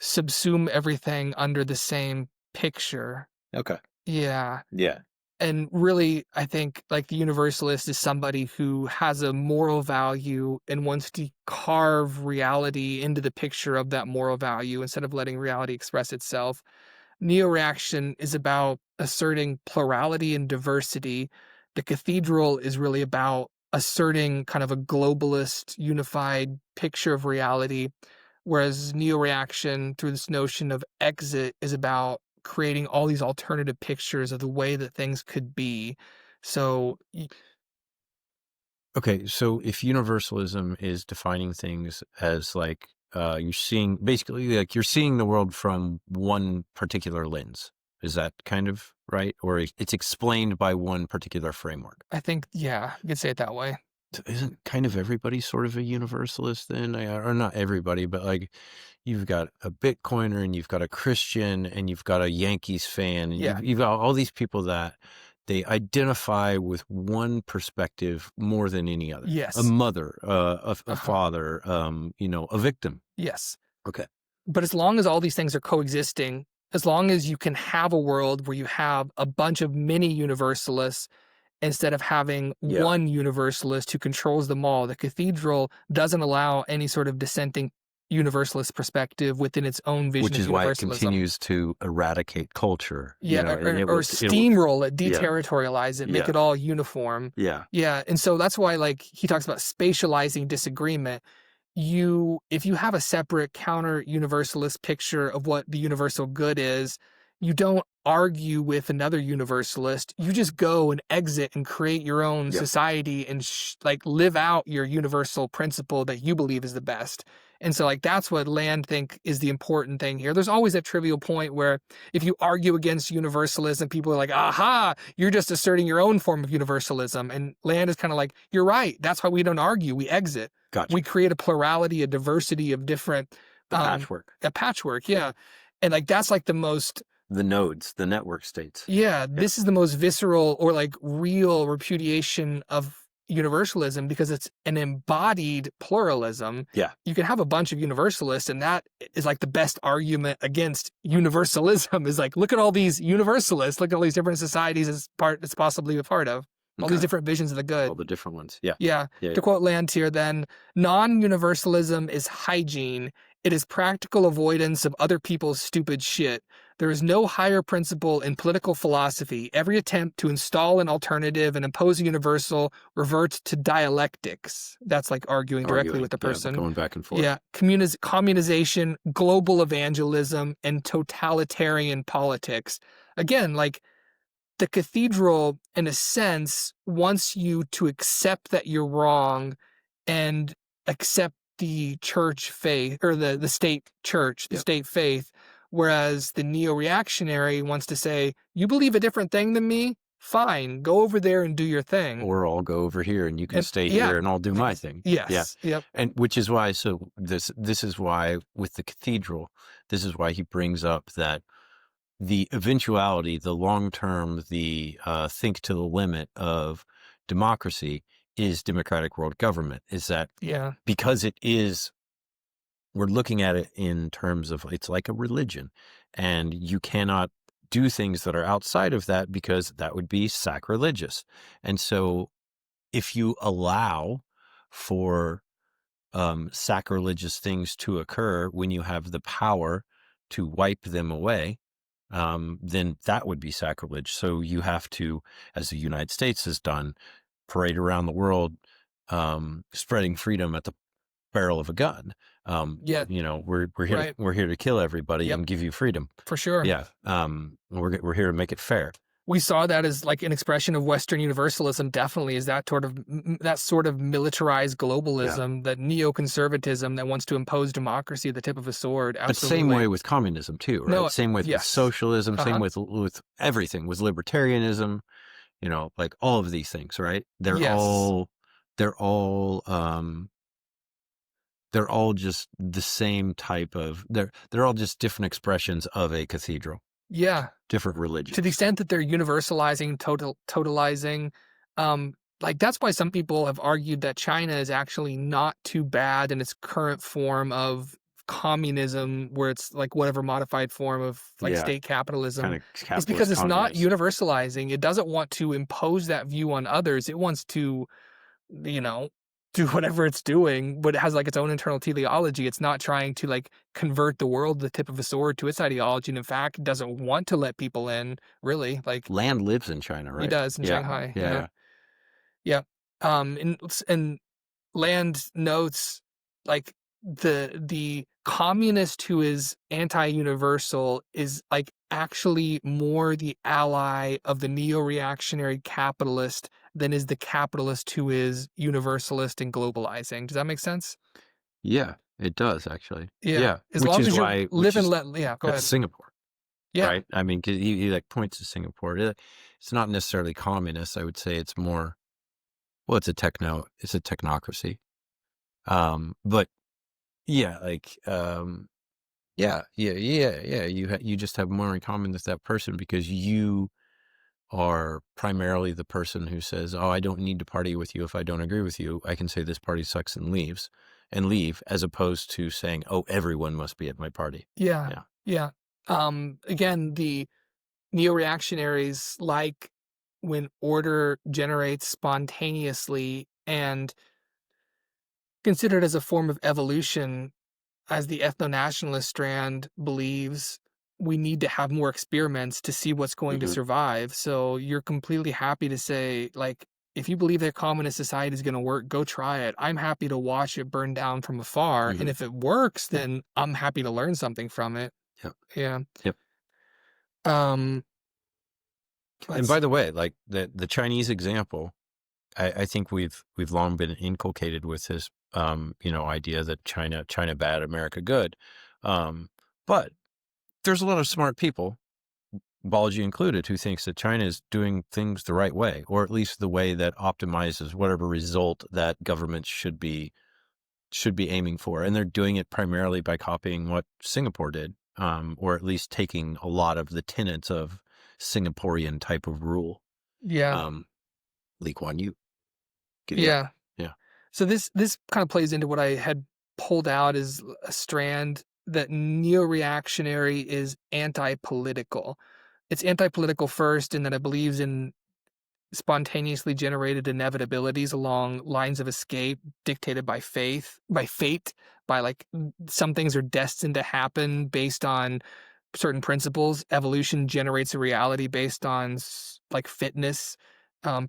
subsume everything under the same picture. Okay. Yeah. Yeah. And really, I think like the universalist is somebody who has a moral value and wants to carve reality into the picture of that moral value instead of letting reality express itself. Neo-reaction is about asserting plurality and diversity. The cathedral is really about asserting kind of a globalist, unified picture of reality, whereas neo-reaction, through this notion of exit, is about creating all these alternative pictures of the way that things could be. So Okay. So if universalism is defining things as like you're seeing basically like you're seeing the world from one particular lens, is that kind of right? Or it's explained by one particular framework? I think, yeah, you could say it that way. Isn't kind of everybody sort of a universalist then? Or not everybody, but like you've got a Bitcoiner and you've got a Christian and you've got a Yankees fan and Yeah. you've got all these people that they identify with one perspective more than any other. A Yes. mother, a Uh-huh. father, a victim. Yes. Okay. But as long as all these things are coexisting, as long as you can have a world where you have a bunch of mini universalists instead of having Yeah. one universalist who controls them all, the cathedral doesn't allow any sort of dissenting universalist perspective within its own vision Which of is why it universalism. continues to eradicate culture. Yeah, or steamroll it, deterritorialize it, make it all uniform. Yeah. Yeah, and so that's why, like, he talks about spatializing disagreement. If you have a separate counter universalist picture of what the universal good is, you don't argue with another universalist. You just go and exit and create your own society and like live out your universal principle that you believe is the best. And so like that's what Land think is the important thing here. There's always that trivial point where if you argue against universalism, people are like, aha, you're just asserting your own form of universalism. And Land is kind of like, you're right. That's why we don't argue. We exit. Gotcha. We create a plurality, a diversity of different patchwork. A patchwork, yeah. And like that's like the most the nodes, the network states. Yeah, this is the most visceral or like real repudiation of universalism because it's an embodied pluralism. Yeah. You can have a bunch of universalists, and that is like the best argument against universalism is like, look at all these universalists, look at all these different societies it's possibly a part of. All these different visions of the good. All the different ones. Yeah. Yeah. To quote Land here, then, non-universalism is hygiene. It is practical avoidance of other people's stupid shit. There is no higher principle in political philosophy. Every attempt to install an alternative and impose a universal reverts to dialectics. That's like arguing directly with the person. Going back and forth. Yeah. Communization, global evangelism, and totalitarian politics. Again, like, the cathedral, in a sense, wants you to accept that you're wrong and accept the church faith or the state church, the state faith, Whereas the neo-reactionary wants to say, you believe a different thing than me? Fine, go over there and do your thing. Or I'll go over here and you can And stay yeah, here and I'll do my thing. Yeah. yes, yep, And which is why, so this is why with the cathedral, this is why he brings up that the eventuality, the long term, the think to the limit of democracy is democratic world government. Is that yeah, because it is, we're looking at it in terms of it's like a religion, and you cannot do things that are outside of that because that would be sacrilegious. And so if you allow for sacrilegious things to occur when you have the power to wipe them away, then that would be sacrilege. So you have to, as the United States has done, parade around the world, spreading freedom at the barrel of a gun. yeah, We're here right, we're here to kill everybody yep, and give you freedom. for sure. Yeah. We're here to make it fair. We saw that as like an expression of Western universalism, definitely, is that sort of militarized Yeah. globalism, that neoconservatism that wants to impose democracy at the tip of a sword. But same way Absolutely. with communism too, right? No, Same with yes. socialism, same Uh-huh. with everything, with libertarianism, like all of these things, right? Yes. They're all they're all just the same type of, they're all just different expressions of a cathedral, Yeah. different To the religions. extent that they're universalizing, totalizing, like that's why some people have argued that China is actually not too bad in its current form of communism, where it's like whatever modified form of like Yeah, state capitalism, kind of is because capitalist it's not communist. universalizing. It doesn't want to impose that view on others. It wants to, you know, do whatever it's doing, but it has like its own internal teleology. It's not trying to like convert the world to the tip of a sword to its ideology. And in fact, doesn't want to let people in, really. Like Land lives in China, he right? does in Yeah, Shanghai. yeah, Yeah. yeah. Yeah. And Land notes like the communist who is anti-universal is like actually more the ally of the neo-reactionary capitalist than is the capitalist who is universalist and globalizing. Does that make sense? Yeah, it does actually. Yeah. Yeah, As long as you're which live and is let, yeah, go ahead. Singapore, Yeah. right? I mean, 'cause he like points to Singapore. It's not necessarily communist. I would say it's more, well, it's a technocracy. But yeah, like, yeah. You just have more in common with that person because you are primarily the person who says, "Oh, I don't need to party with you if I don't agree with you. I can say this party sucks and leave," as opposed to saying, "Oh, everyone must be at my party." Yeah. Yeah. Yeah. Again, the neo-reactionaries like when order generates spontaneously and considered as a form of evolution, as the ethno-nationalist strand believes, we need to have more experiments to see what's going to Hmm. survive. So you're completely happy to say, like, if you believe that communist society is going to work, go try it. I'm happy to watch it burn down from afar. And Hmm. if it works, then I'm happy to learn something from it. Yep. Yeah. Yep. Um, And by let's the way, like the Chinese example, I think we've long been inculcated with this, idea that China bad, America good. But there's a lot of smart people, Balaji included, who thinks that China is doing things the right way, or at least the way that optimizes whatever result that governments should be aiming for. And they're doing it primarily by copying what Singapore did, or at least taking a lot of the tenets of Singaporean type of rule. yeah. Um, Lee Kuan Yew. Yeah. Yeah. Yeah. So this kind of plays into what I had pulled out as a strand, that neo-reactionary is anti-political. It's anti-political first in that it believes in spontaneously generated inevitabilities along lines of escape dictated by fate, by like some things are destined to happen based on certain principles. Evolution generates a reality based on like fitness.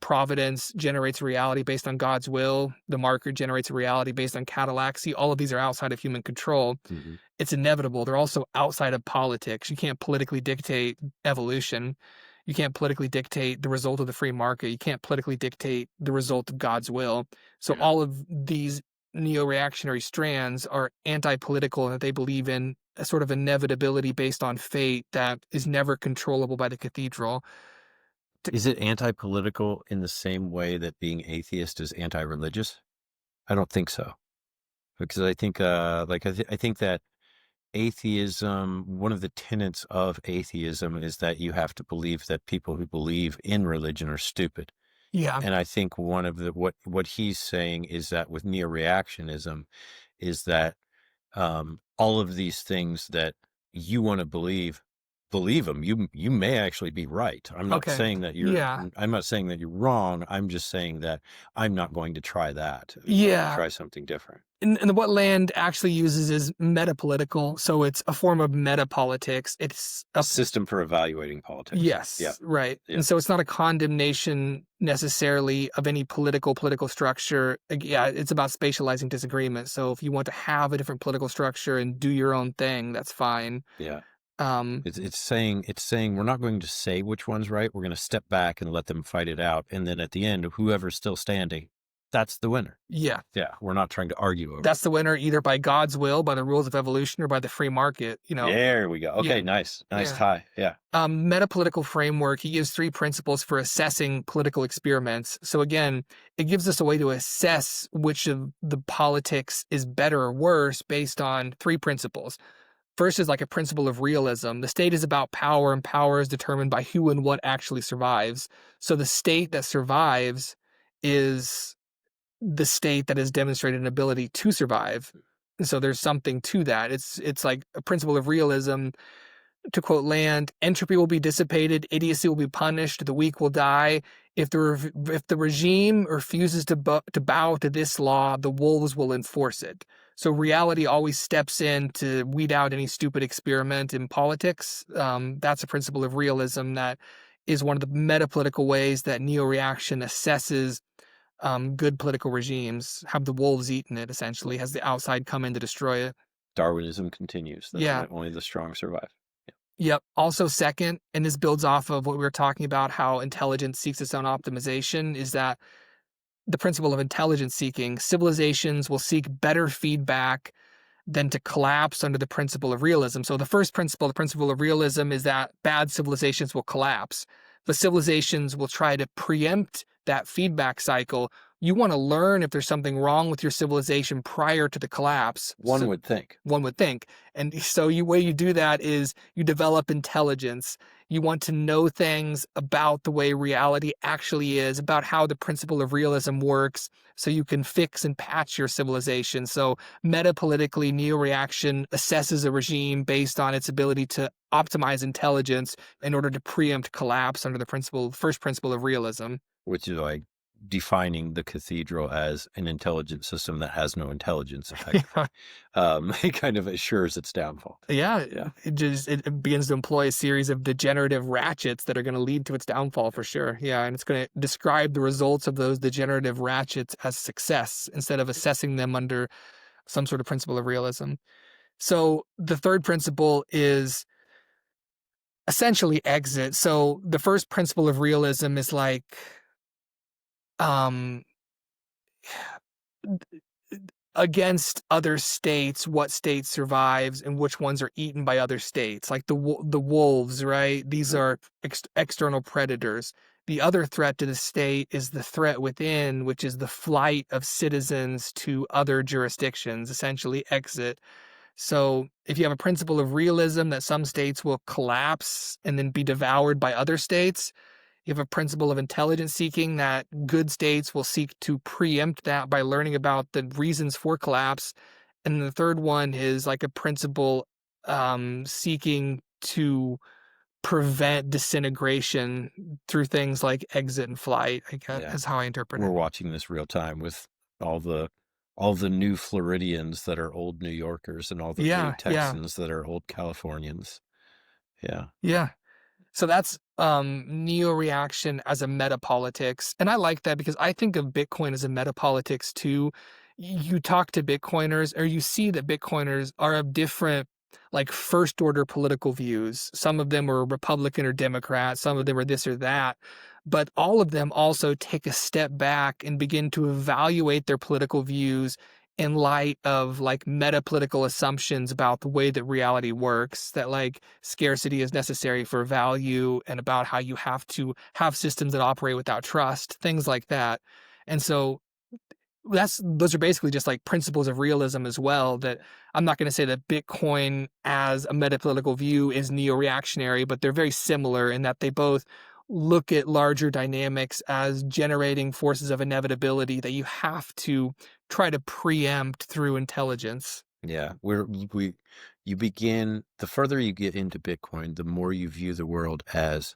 Providence generates a reality based on God's will. The marker generates a reality based on catallaxy. All of these are outside of human control. Hmm. It's inevitable. They're also outside of politics. You can't politically dictate evolution. You can't politically dictate the result of the free market. You can't politically dictate the result of God's will. So Yeah. all of these neo-reactionary strands are anti-political, and that they believe in a sort of inevitability based on fate that is never controllable by the cathedral. Is it anti-political in the same way that being atheist is anti-religious? I don't think so. Because I think, I think that atheism, one of the tenets of atheism is that you have to believe that people who believe in religion are stupid. Yeah. And I think one of the what he's saying is that with neo-reactionism is that all of these things that you want to believe them. You may actually be right. Okay. Yeah. I'm not saying that you're wrong. I'm just saying that I'm not going to try that. I'm going to Yeah. try something different. And what Land actually uses is metapolitical, so it's a form of metapolitics. It's A a system for evaluating politics. Yeah. yes, right. Yeah. And so it's not a condemnation necessarily of any political structure. Yeah, it's about spatializing disagreement. So if you want to have a different political structure and do your own thing, that's fine. Yeah. Um, It's saying we're not going to say which one's right. We're going to step back and let them fight it out. And then at the end, whoever's still standing, that's the winner. yeah, Yeah. We're not trying to argue over that's the winner either by God's will, by the rules of evolution, or by the free market. There we go. Okay, Yeah. nice Yeah. tie. Yeah. Metapolitical framework, he gives 3 principles for assessing political experiments. So again, it gives us a way to assess which of the politics is better or worse based on 3 principles. First is like a principle of realism. The state is about power, and power is determined by who and what actually survives. So the state that survives is the state that has demonstrated an ability to survive. So there's something to that. It's like a principle of realism. To quote Land, entropy will be dissipated, idiocy will be punished, the weak will die. If the regime refuses to bow to this law, the wolves will enforce it. So reality always steps in to weed out any stupid experiment in politics. That's a principle of realism that is one of the metapolitical ways that neo-reaction assesses good political regimes. Have the wolves eaten it, essentially? Has the outside come in to destroy it? Darwinism continues. That's Yeah. only the strong survive. Yep. Also, second, and this builds off of what we were talking about, how intelligence seeks its own optimization, is that the principle of intelligence seeking, civilizations will seek better feedback than to collapse under the principle of realism. So the first principle, the principle of realism, is that bad civilizations will collapse, but civilizations will try to preempt that feedback cycle. You want to learn if there's something wrong with your civilization prior to the collapse. One would think. One would think. And so way you do that is you develop intelligence. You want to know things about the way reality actually is, about how the principle of realism works, so you can fix and patch your civilization. So metapolitically, neo-reaction assesses a regime based on its ability to optimize intelligence in order to preempt collapse under the first principle of realism. Which is like defining the cathedral as an intelligent system that has no intelligence effect. It kind of assures its downfall. Yeah. It begins to employ a series of degenerative ratchets that are going to lead to its downfall for sure. Yeah, and it's going to describe the results of those degenerative ratchets as success instead of assessing them under some sort of principle of realism. So the third principle is essentially exit. So the first principle of realism is like against other states, what state survives and which ones are eaten by other states, like the wolves, right? These are external predators. The other threat to the state is the threat within, which is the flight of citizens to other jurisdictions, essentially exit. So if you have a principle of realism that some states will collapse and then be devoured by other states, you have a principle of intelligence seeking that good states will seek to preempt that by learning about the reasons for collapse. And the third one is like a principle seeking to prevent disintegration through things like exit and flight, I guess, is how I interpret it. We're watching this real time with all the new Floridians that are old New Yorkers and all the new Texans that are old Californians. Yeah. Yeah. So that's neo-reaction as a metapolitics. And I like that because I think of Bitcoin as a metapolitics too. You talk to Bitcoiners or you see that Bitcoiners are of different like first order political views. Some of them are Republican or Democrat, some of them are this or that. But all of them also take a step back and begin to evaluate their political views in light of like meta political assumptions about the way that reality works, that like scarcity is necessary for value, and about how you have to have systems that operate without trust, things like that. And so those are basically just like principles of realism as well. That I'm not going to say that Bitcoin as a metapolitical view is neo-reactionary, but they're very similar in that they both look at larger dynamics as generating forces of inevitability that you have to try to preempt through intelligence. Yeah, you begin, the further you get into Bitcoin, the more you view the world as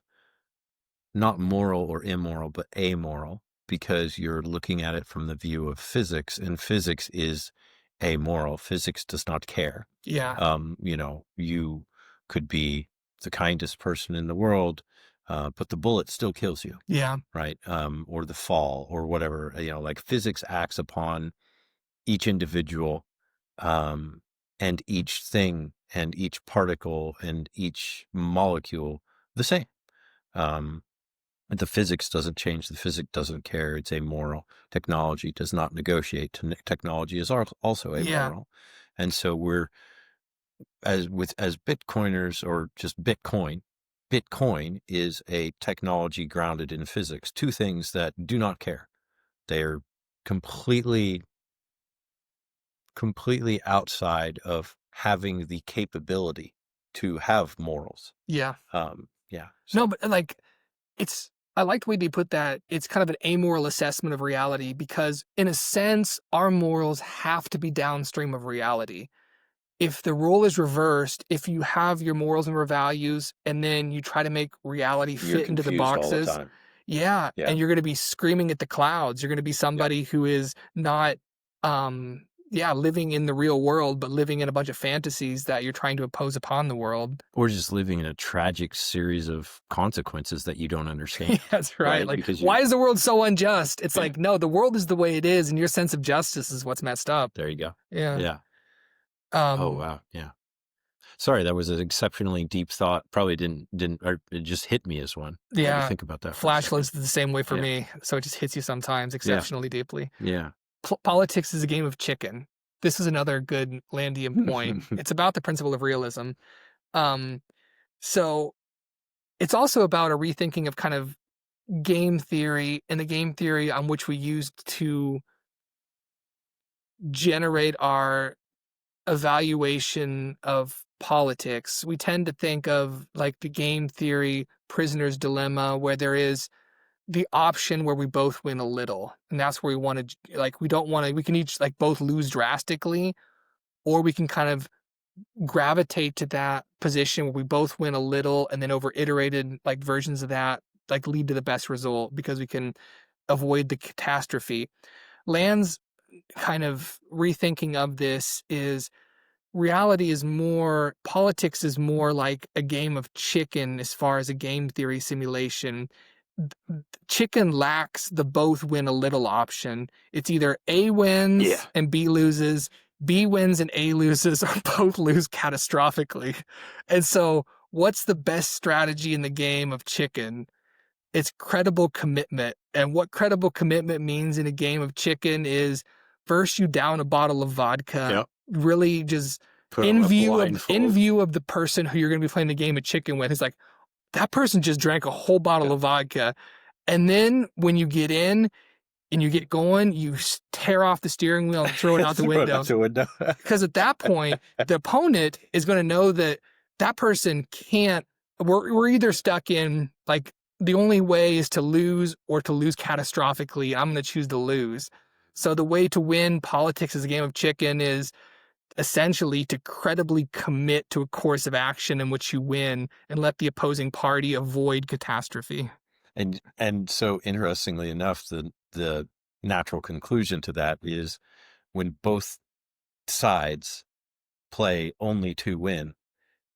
not moral or immoral, but amoral, because you're looking at it from the view of physics, and physics is amoral. Physics does not care. Yeah. You could be the kindest person in the world, but the bullet still kills you, Yeah. right? Or the fall or whatever, like physics acts upon each individual, um, and each thing and each particle and each molecule the same. Um, the physics doesn't change. The physics doesn't care. It's amoral. Technology does not negotiate. Technology is also Yeah. amoral. And so we're, as Bitcoiners, or just Bitcoin is a technology grounded in physics. Two things that do not care. They're completely outside of having the capability to have morals. Yeah. Yeah. No, So but like I like the way they put that. It's kind of an amoral assessment of reality because, in a sense, our morals have to be downstream of reality. If the role is reversed, if you have your morals and your values and then you try to make reality you're fit into the confused all the boxes, time. yeah, Yeah. and you're going to be screaming at the clouds. You're going to be Yeah. somebody who is not, living in the real world, but living in a bunch of fantasies that you're trying to impose upon the world. Or just living in a tragic series of consequences that you don't understand. That's right. Right. Like, Because why is the world so unjust? It's yeah, like, no, the world is the way it is, and your sense of justice is what's messed up. there you go. Yeah. Yeah. Oh, Um, wow. Yeah. Sorry, that was an exceptionally deep thought. Probably didn't, or it just hit me as one. I had to yeah. think about that for a Flash second. floods the same way for Yeah. me, so it just hits you sometimes Yeah. exceptionally deeply. Yeah. Politics is a game of chicken. This is another good Landian point. It's about the principle of realism. Um, so it's also about a rethinking of kind of game theory and the game theory on which we used to generate our evaluation of politics. We tend to think of like the game theory prisoner's dilemma, where there is the option where we both win a little. And that's where we want to, like, we don't want to, we can each like both lose drastically, or we can kind of gravitate to that position where we both win a little, and then over iterated like versions of that like lead to the best result because we can avoid the catastrophe. Land's kind of rethinking of this is reality is more, politics is more like a game of chicken as far as a game theory simulation. Chicken lacks the both win a little option. It's either A wins Yeah. and B loses, B wins and A loses, or both lose catastrophically. And so, what's the best strategy in the game of chicken? It's credible commitment. And what credible commitment means in a game of chicken is first you down a bottle of vodka, Yep. really just Put on a blindfold. in view of the person who you're going to be playing the game of chicken with. It's like, that person just drank a whole bottle of vodka. And then when you get in and you get going, you tear off the steering wheel and throw it out the Throw it window. out the window. Because at that point, the opponent is going to know that that person can't, we're either stuck in like, the only way is to lose or to lose catastrophically. I'm going to choose to lose. So the way to win politics as a game of chicken is essentially to credibly commit to a course of action in which you win and let the opposing party avoid catastrophe. And so, interestingly enough, the natural conclusion to that is when both sides play only to win,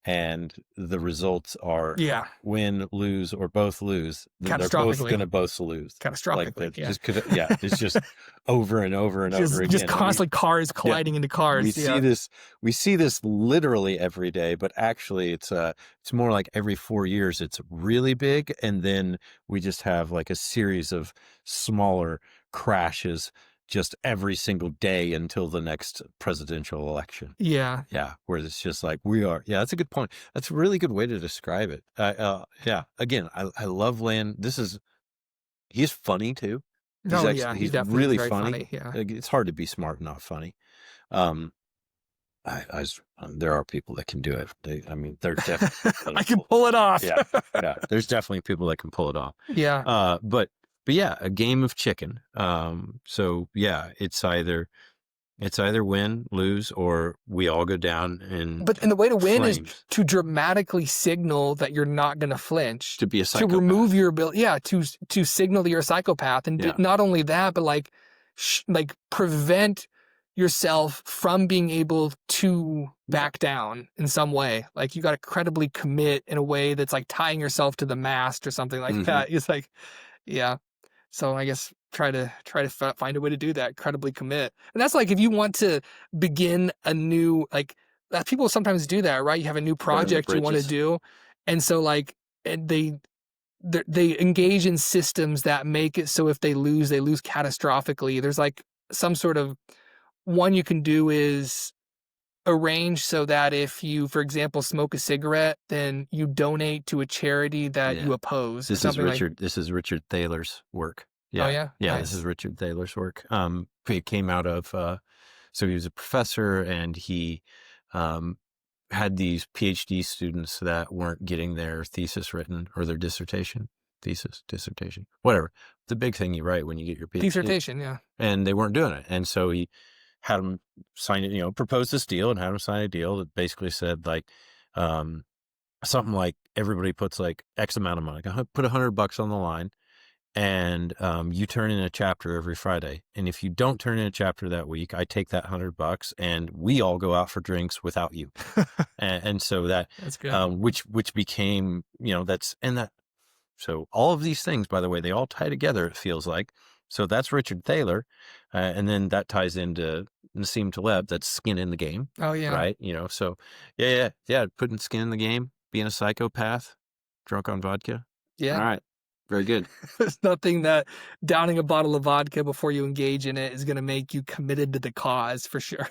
and the results are Yeah, win, lose, or both lose, then they're both catastrophically. going to both lose. Like Catastrophically, yeah. just yeah, it's just over and over and over again. Just constantly cars colliding into cars. We see this literally every day, but actually it's more like every 4 years it's really big, and then we just have like a series of smaller crashes just every single day until the next presidential election. Yeah. Yeah. Where it's just like, we are. Yeah. That's a good point. That's a really good way to describe it. Yeah. Again, I love Land. He's funny too. Oh yeah, he He's definitely is really very funny. funny. Yeah. Like, it's hard to be smart and not funny. Um, there are people that can do it. They're definitely. I can pull it off. Yeah, yeah. There's definitely people that can pull it off. Yeah. But yeah, a game of chicken. So yeah, it's either win, lose, or we all go down in. But the way to win flames. is to dramatically signal that you're not going to flinch. To be a psychopath. To remove your ability. Yeah. To signal that you're a psychopath, and not only that, but like prevent yourself from being able to back down in some way. Like you got to credibly commit in a way that's like tying yourself to the mast or something like that. It's like, yeah. So I guess try to find a way to do that, credibly commit. And that's like if you want to begin a new, like that, people sometimes do that, right? You have a new project you want to do, and so like they engage in systems that make it so if they lose catastrophically. There's like some sort of one you can do is arrange so that if you, for example, smoke a cigarette, then you donate to a charity that you oppose. This is Richard Thaler's work. Yeah. Oh yeah. Yeah. Nice. This is Richard Thaler's work. It came out of, so he was a professor, and he, had these PhD students that weren't getting their thesis written, or their dissertation, whatever. The big thing you write when you get your PhD. Dissertation. Yeah. And they weren't doing it. And so he had them sign it, proposed this deal and had them sign a deal that basically said like, something like everybody puts like X amount of money, put $100 on the line, and you turn in a chapter every Friday. And if you don't turn in a chapter that week, I take that $100 and we all go out for drinks without you. and so that's good. Which became, so all of these things, by the way, they all tie together, it feels like. So that's Richard Thaler. And then that ties into Nassim Taleb, that's skin in the game. Oh yeah. Right. So yeah. Putting skin in the game, being a psychopath, drunk on vodka. Yeah. All right. Very good. There's nothing that downing a bottle of vodka before you engage in it is going to make you committed to the cause, for sure.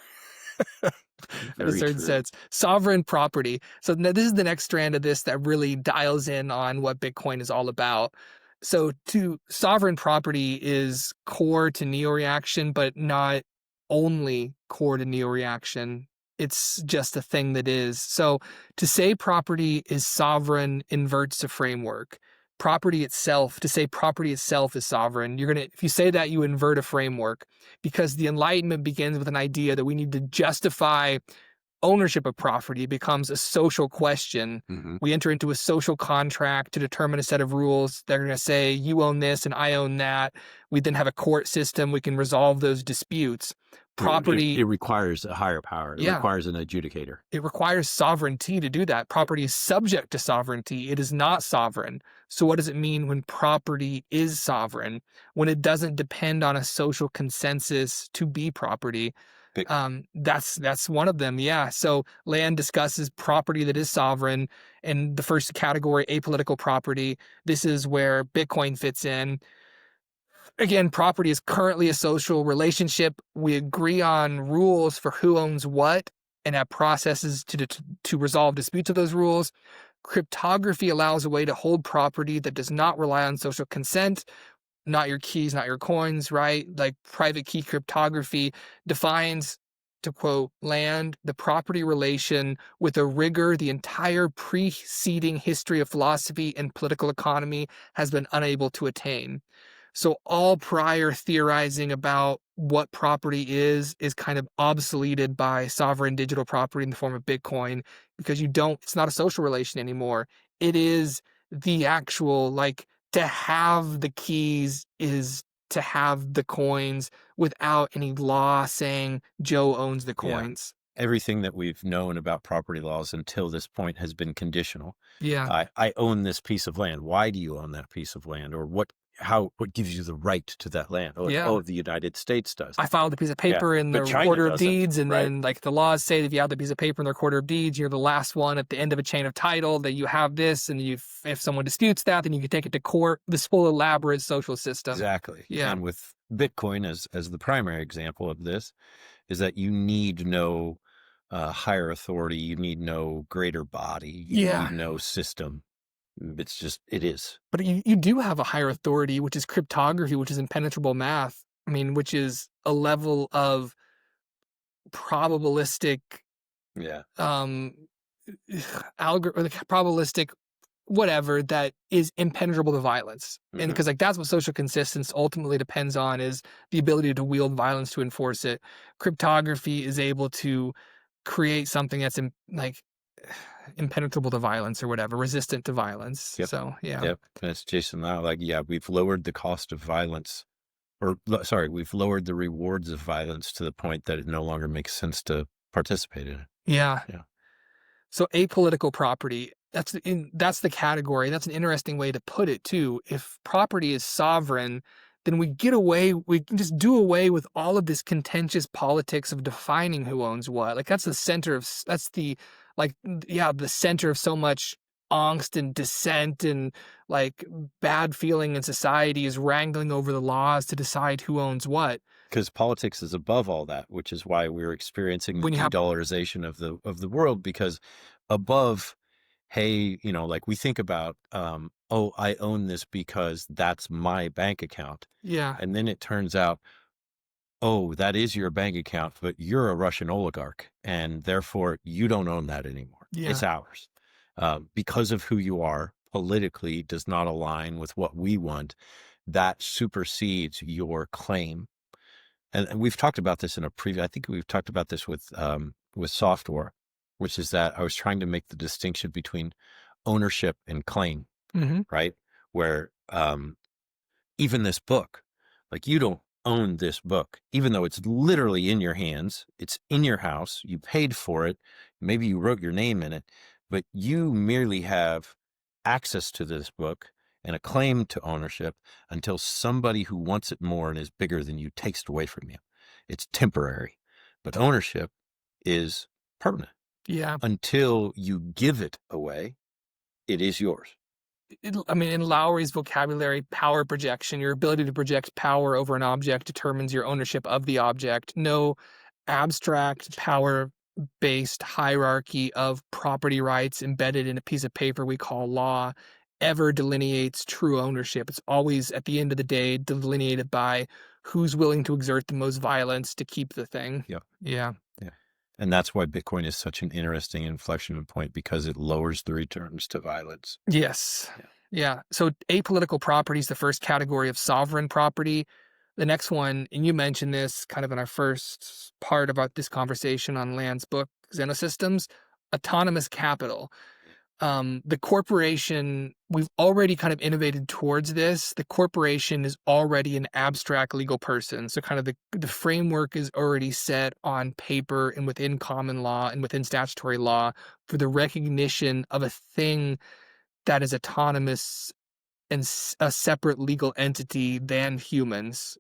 In a certain sense. Sovereign property. So this is the next strand of this that really dials in on what Bitcoin is all about. So sovereign property is core to neo-reaction, but not only core to neo-reaction. It's just a thing that is. So to say property is sovereign inverts a framework. To say property itself is sovereign, if you say that, you invert a framework, because the Enlightenment begins with an idea that we need to justify ownership of property. It becomes a social question. Mm-hmm. We enter into a social contract to determine a set of rules. They're going to say, you own this and I own that. We then have a court system. We can resolve those disputes. Property. It requires a higher power. It requires an adjudicator. It requires sovereignty to do that. Property is subject to sovereignty. It is not sovereign. So what does it mean when property is sovereign? When it doesn't depend on a social consensus to be property. That's one of them. Yeah. So Land discusses property that is sovereign, and the first category, apolitical property. This is where Bitcoin fits in. Again, property is currently a social relationship. We agree on rules for who owns what, and have processes to resolve disputes of those rules. Cryptography allows a way to hold property that does not rely on social consent. Not your keys, not your coins, right? Like private key cryptography defines, to quote Land, the property relation with a rigor the entire preceding history of philosophy and political economy has been unable to attain. So all prior theorizing about what property is kind of obsoleted by sovereign digital property in the form of Bitcoin, because it's not a social relation anymore. It is the actual, like, to have the keys is to have the coins without any law saying Joe owns the coins. Yeah. Everything that we've known about property laws until this point has been conditional. Yeah. I own this piece of land. Why do you own that piece of land? Or what gives you the right to that land? Oh, Yeah. the United States does. I filed a piece of Yeah, paper in the but China recorder of doesn't, deeds, and right? then like the laws say that if you have the piece of paper in the recorder of deeds, you're the last one at the end of a chain of title that you have this, and if someone disputes that, then you can take it to court. This full elaborate social system. Exactly. Yeah. And with Bitcoin as the primary example of this, is that you need no higher authority, you need no greater body, you Yeah. need no system. It's just, it is. But you do have a higher authority, which is cryptography, which is impenetrable math. I mean, which is a level of probabilistic Yeah. um algorithm, like probabilistic whatever that is impenetrable to violence. And Hmm. because like that's what social consistence ultimately depends on, is the ability to wield violence to enforce it. Cryptography is able to create something that's like impenetrable to violence or whatever, resistant to violence. Yep. So yeah. Yep. That's Jason Lau. Like, yeah, we've lowered the cost of violence, or sorry, we've lowered the rewards of violence to the point that it no longer makes sense to participate in it. Yeah. Yeah. So apolitical property, that's the category. That's an interesting way to put it too. If property is sovereign, then we can just do away with all of this contentious politics of defining who owns what. Like that's the center of that's the like yeah, the center of so much angst and dissent and like bad feeling in society is wrangling over the laws to decide who owns what. Because politics is above all that, which is why we're experiencing the When you have de-dollarization of the world. Because above, hey, like we think about, oh, I own this because that's my bank account, yeah, and then it turns out, oh, that is your bank account, but you're a Russian oligarch, and therefore you don't own that anymore. yeah. It's ours. Because of who you are politically does not align with what we want. That supersedes your claim. And we've talked about this in a previous, I think we've talked about this with software, which is that I was trying to make the distinction between ownership and claim, Hmm. right? Where even this book, like you don't own this book, even though it's literally in your hands, it's in your house, you paid for it, maybe you wrote your name in it, but you merely have access to this book and a claim to ownership until somebody who wants it more and is bigger than you takes it away from you. It's temporary, but ownership is permanent. Yeah. Until you give it away, it is yours. I mean, in Lowry's vocabulary, power projection, your ability to project power over an object determines your ownership of the object. No abstract power based hierarchy of property rights embedded in a piece of paper we call law ever delineates true ownership. It's always, at the end of the day, delineated by who's willing to exert the most violence to keep the thing. Yep. Yeah. Yeah. And that's why Bitcoin is such an interesting inflection point, because it lowers the returns to violence. Yes. Yeah. Yeah. So apolitical property is the first category of sovereign property. The next one, and you mentioned this kind of in our first part about this conversation on Land's book, Xenosystems, autonomous capital. The corporation, we've already kind of innovated towards this. The corporation is already an abstract legal person. So kind of the framework is already set on paper and within common law and within statutory law for the recognition of a thing that is autonomous and a separate legal entity than humans.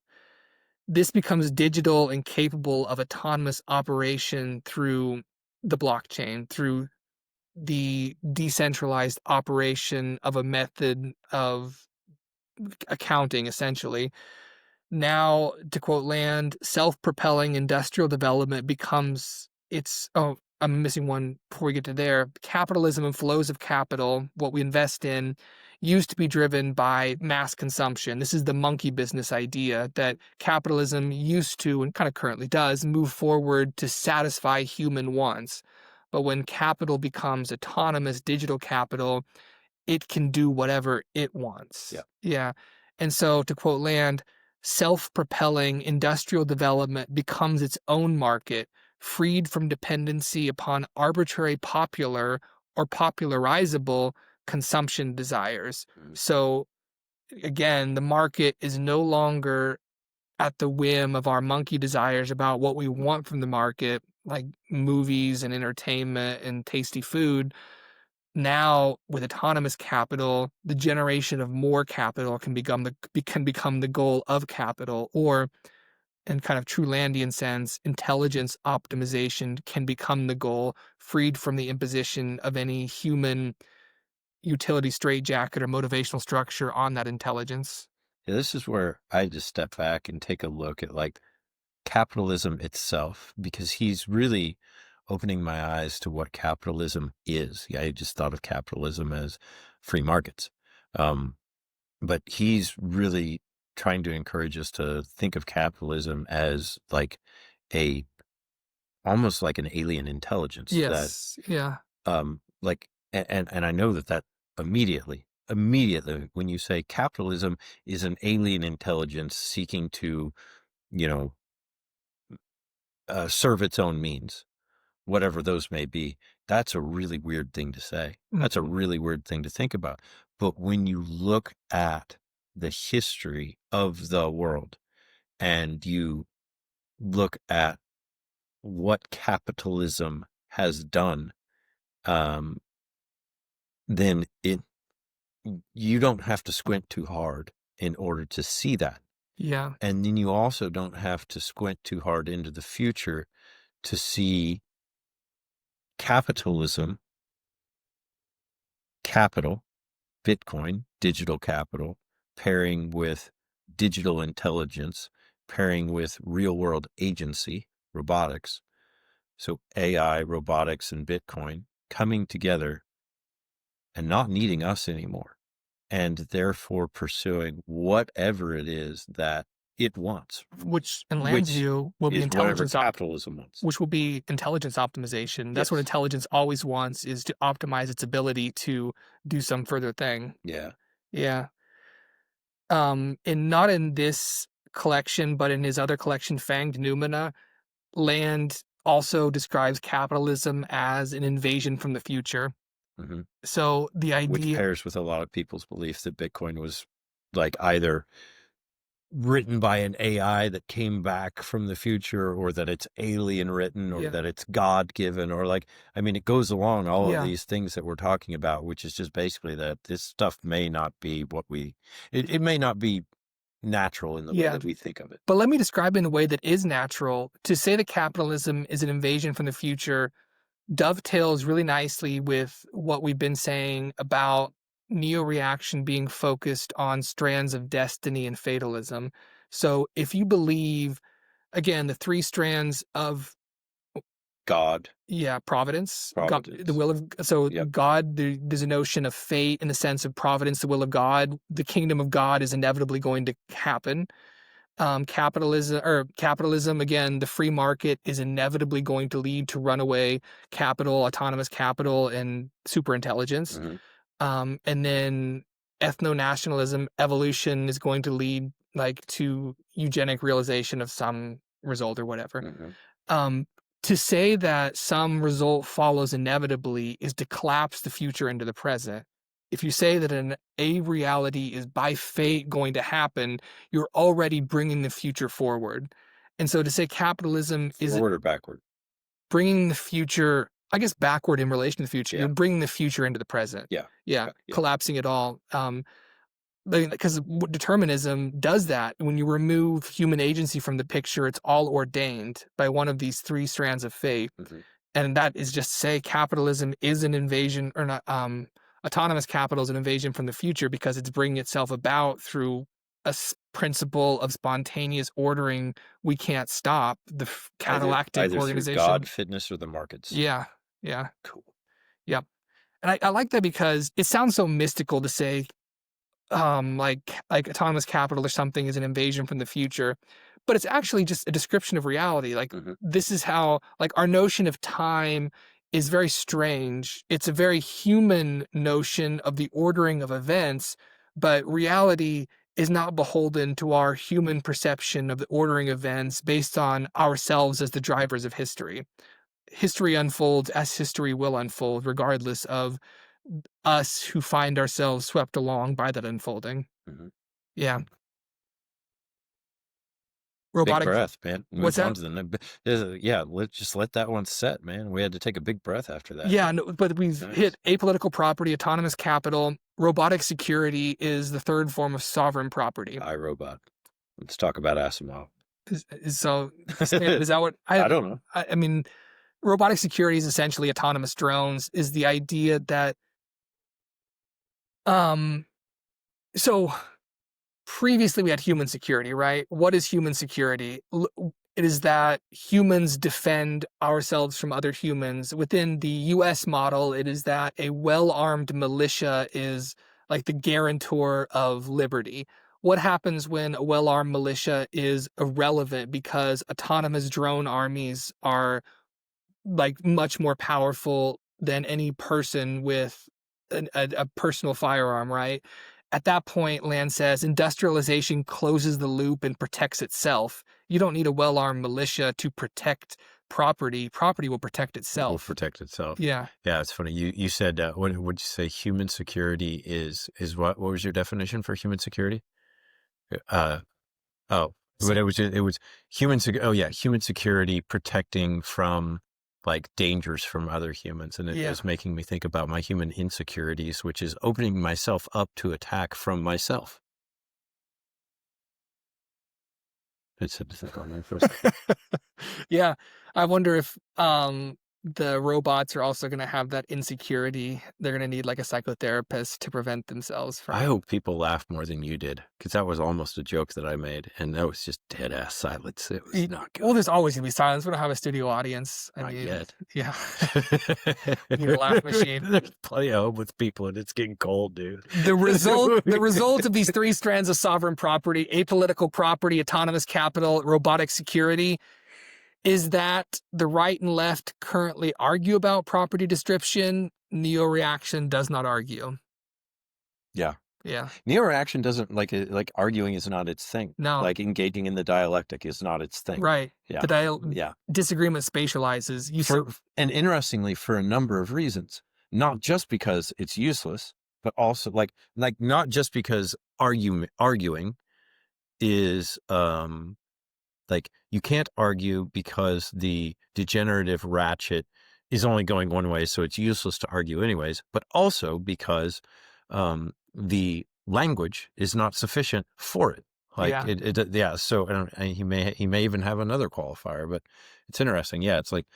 This becomes digital and capable of autonomous operation through the blockchain, through the decentralized operation of a method of accounting, essentially. Now, to quote Land, self-propelling industrial development becomes its oh, I'm missing one before we get to there. Capitalism and flows of capital, what we invest in, used to be driven by mass consumption. This is the monkey business idea that capitalism used to, and kind of currently does, move forward to satisfy human wants. But when capital becomes autonomous digital capital, it can do whatever it wants. Yeah. Yeah. And so, to quote Land, self-propelling industrial development becomes its own market, freed from dependency upon arbitrary popular or popularizable consumption desires. Mhm. So again, the market is no longer at the whim of our monkey desires about what we want from the market, like movies and entertainment and tasty food. now with autonomous capital, the generation of more capital can become the goal of capital, or in kind of true Landian sense, intelligence optimization can become the goal, freed from the imposition of any human utility straitjacket or motivational structure on that intelligence. Yeah, this is where I just step back and take a look at like capitalism itself, because he's really opening my eyes to what capitalism is. Yeah, I just thought of capitalism as free markets. Um, but he's really trying to encourage us to think of capitalism as like a almost like an alien intelligence that Yes. Yeah. like and I know that immediately when you say capitalism is an alien intelligence seeking to, you know, serve its own means, whatever those may be. That's a really weird thing to say. That's a Mhm. really weird thing to think about. But when you look at the history of the world and you look at what capitalism has done, um, then you don't have to squint too hard in order to see that. Yeah. And then you also don't have to squint too hard into the future to see capitalism, capital, Bitcoin, digital capital, pairing with digital intelligence, pairing with real world agency, robotics. So AI, robotics, and Bitcoin coming together and not needing us anymore, and therefore pursuing whatever it is that it wants, Which in Land's which view will be is whatever capitalism wants. which will be intelligence optimization. That's what Yes. intelligence always wants, is to optimize its ability to do some further thing. Yeah. Yeah. And not in this collection, but in his other collection, Fanged Noumena, Land also describes capitalism as an invasion from the future. Hmm. So the Which idea, pairs with a lot of people's belief that Bitcoin was like either written by an AI that came back from the future, or that it's alien written, or yeah, that it's God given, or like, I mean, it goes along all of yeah, these things that we're talking about, which is just basically that this stuff may not be it may not be natural in the way yeah. that we think of it. But let me describe it in a way that is natural. To say that capitalism is an invasion from the future dovetails really nicely with what we've been saying about neo-reaction being focused on strands of destiny and fatalism. So if you believe, again, the three strands of, God, yeah, providence, God, the providence. will of, so Yep. God, there's a notion of fate in the sense of providence, the will of God. The kingdom of God is inevitably going to happen. Capitalism, again, the free market is inevitably going to lead to runaway capital, autonomous capital, and super intelligence. Hmm. And then ethno-nationalism, evolution is going to lead like to eugenic realization of some result or whatever. Hmm. Um, to say that some result follows inevitably is to collapse the future into the present. If you say that a reality is by fate going to happen, you're already bringing the future forward. And so to say capitalism is Forward or backward? bringing the future, I guess, backward in relation to the future, Yeah. you're bringing the future into the present. Yeah. Yeah, Okay. Yeah. collapsing it all. Because determinism does that. When you remove human agency from the picture, it's all ordained by one of these three strands of fate. Hmm. And that is just to say capitalism is an invasion, or not, autonomous capital is an invasion from the future because it's bringing itself about through principle of spontaneous ordering we can't stop, the catalactic Either through God, organization. fitness, or the markets. Yeah, yeah, Cool. yeah. And I like that because it sounds so mystical to say like autonomous capital or something is an invasion from the future, but it's actually just a description of reality. Like, Hmm. this is how, like, our notion of time is very strange. It's a very human notion of the ordering of events, but reality is not beholden to our human perception of the ordering events based on ourselves as the drivers of history. History unfolds as history will unfold, regardless of us who find ourselves swept along by that unfolding. Hmm. Yeah. Big Robotics. breath, man. What's Move on that? to the yeah, let's let that one set, man. We had to take a big breath after that. Yeah, no, but we've Nice. hit apolitical property, autonomous capital, robotic security is the third form of sovereign property. iRobot. Let's talk about Asimov. So is that what I don't know. I mean, robotic security is essentially autonomous drones. Is the idea that so previously we had human security, right? What is human security? It is that humans defend ourselves from other humans. Within the US model, it is that a well-armed militia is like the guarantor of liberty. What happens when a well-armed militia is irrelevant because autonomous drone armies are like much more powerful than any person with a personal firearm, right? At that point, Land says industrialization closes the loop and protects itself. You don't need a well-armed militia to protect property. Property will protect Will itself. protect itself. Yeah. Yeah, it's funny. You said what would you say? Human security is what? What was your definition for human security? Oh, but it was human. Oh yeah, human security protecting from like dangers from other humans, and it was making me think about my human insecurities, which is opening myself up to attack from myself. It's a think on that for a second. Yeah, I wonder if the robots are also going to have that insecurity. They're going to need like a psychotherapist to prevent themselves from. I hope people laughed more than you did, because that was almost a joke that I made, and that was just dead ass silence. It was not good. Well, there's always going to be silence. We don't have a studio audience. Not yet. Yeah. We need a laugh machine. There's plenty of hope with people, and it's getting cold, dude. The result of these three strands of sovereign property, apolitical property, autonomous capital, robotic security, is that the right and left currently argue about property description. Neo-reaction does not argue. Yeah. Yeah. Neo-reaction doesn't like arguing is not its thing. No. Like engaging in the dialectic is not its thing. Right. Yeah. Disagreement spatializes. And interestingly, for a number of reasons, not just because it's useless, but also like not just because arguing is like you can't argue because the degenerative ratchet is only going one way, so it's useless to argue anyways, but also because the language is not sufficient for it. Like yeah. So he may even have another qualifier, but it's interesting. Yeah, it's like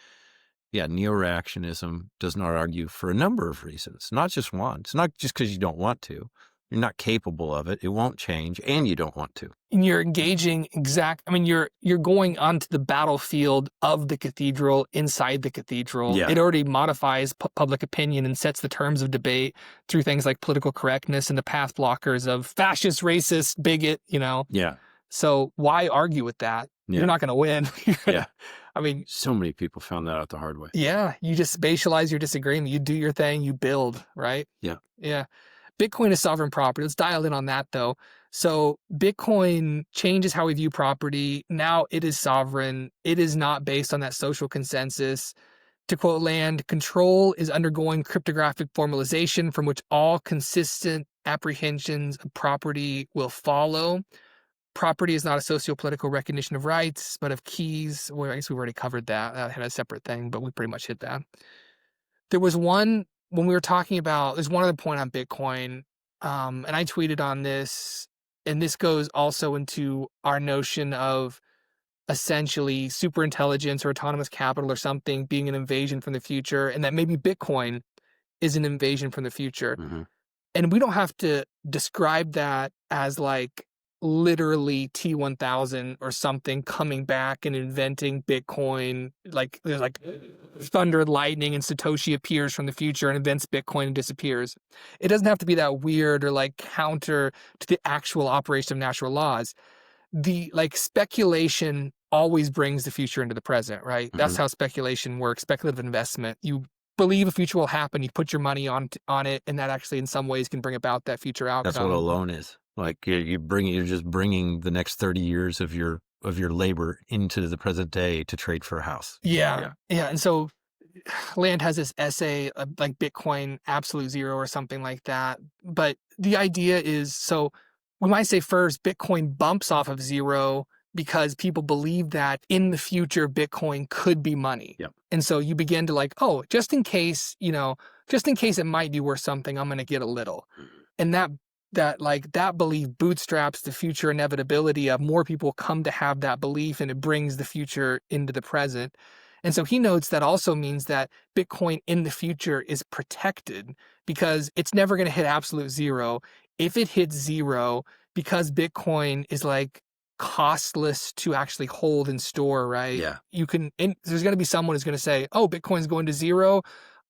neo-reactionism does not argue for a number of reasons, not just one. It's not just because you don't want to. You're not capable of it. It won't change, and you don't want to. And you're engaging you're going onto the battlefield of the cathedral, inside the cathedral. Yeah. It already modifies public opinion and sets the terms of debate through things like political correctness and the path blockers of fascist, racist, bigot, Yeah. So why argue with that? Yeah. You're not going to win. Yeah. I mean, so many people found that out the hard way. Yeah. You just spatialize your disagreement. You do your thing, you build, right? Yeah. Yeah. Bitcoin is sovereign property. Let's dial in on that, though. So Bitcoin changes how we view property. Now it is sovereign. It is not based on that social consensus. To quote Land, control is undergoing cryptographic formalization from which all consistent apprehensions of property will follow. Property is not a socio-political recognition of rights, but of keys. Well, I guess we've already covered that. That had a separate thing, but we pretty much hit that. There was one when we were talking about, there's one other point on Bitcoin, and I tweeted on this, and this goes also into our notion of essentially superintelligence or autonomous capital or something being an invasion from the future, and that maybe Bitcoin is an invasion from the future. Mm-hmm. And we don't have to describe that as like literally T1000 or something coming back and inventing Bitcoin. Like there's like thunder and lightning and Satoshi appears from the future and invents Bitcoin and disappears. It doesn't have to be that weird or like counter to the actual operation of natural laws. The like speculation always brings the future into the present, right? Mm-hmm. That's how speculation works. Speculative investment. You believe a future will happen. You put your money on it, and that actually in some ways can bring about that future outcome. That's what a loan is. Like you're just bringing the next 30 years of your labor into the present day to trade for a house. Yeah. And so Land has this essay like Bitcoin absolute zero or something like that. But the idea is, so we might say first Bitcoin bumps off of zero because people believe that in the future, Bitcoin could be money. Yep. And so you begin to like, oh, just in case it might be worth something, I'm going to get a little. And that belief bootstraps the future inevitability of more people come to have that belief, and it brings the future into the present. And so he notes that also means that Bitcoin in the future is protected because it's never going to hit absolute zero. If it hits zero, because Bitcoin is like costless to actually hold and store, right? Yeah. There's going to be someone who's going to say, oh, Bitcoin's going to zero.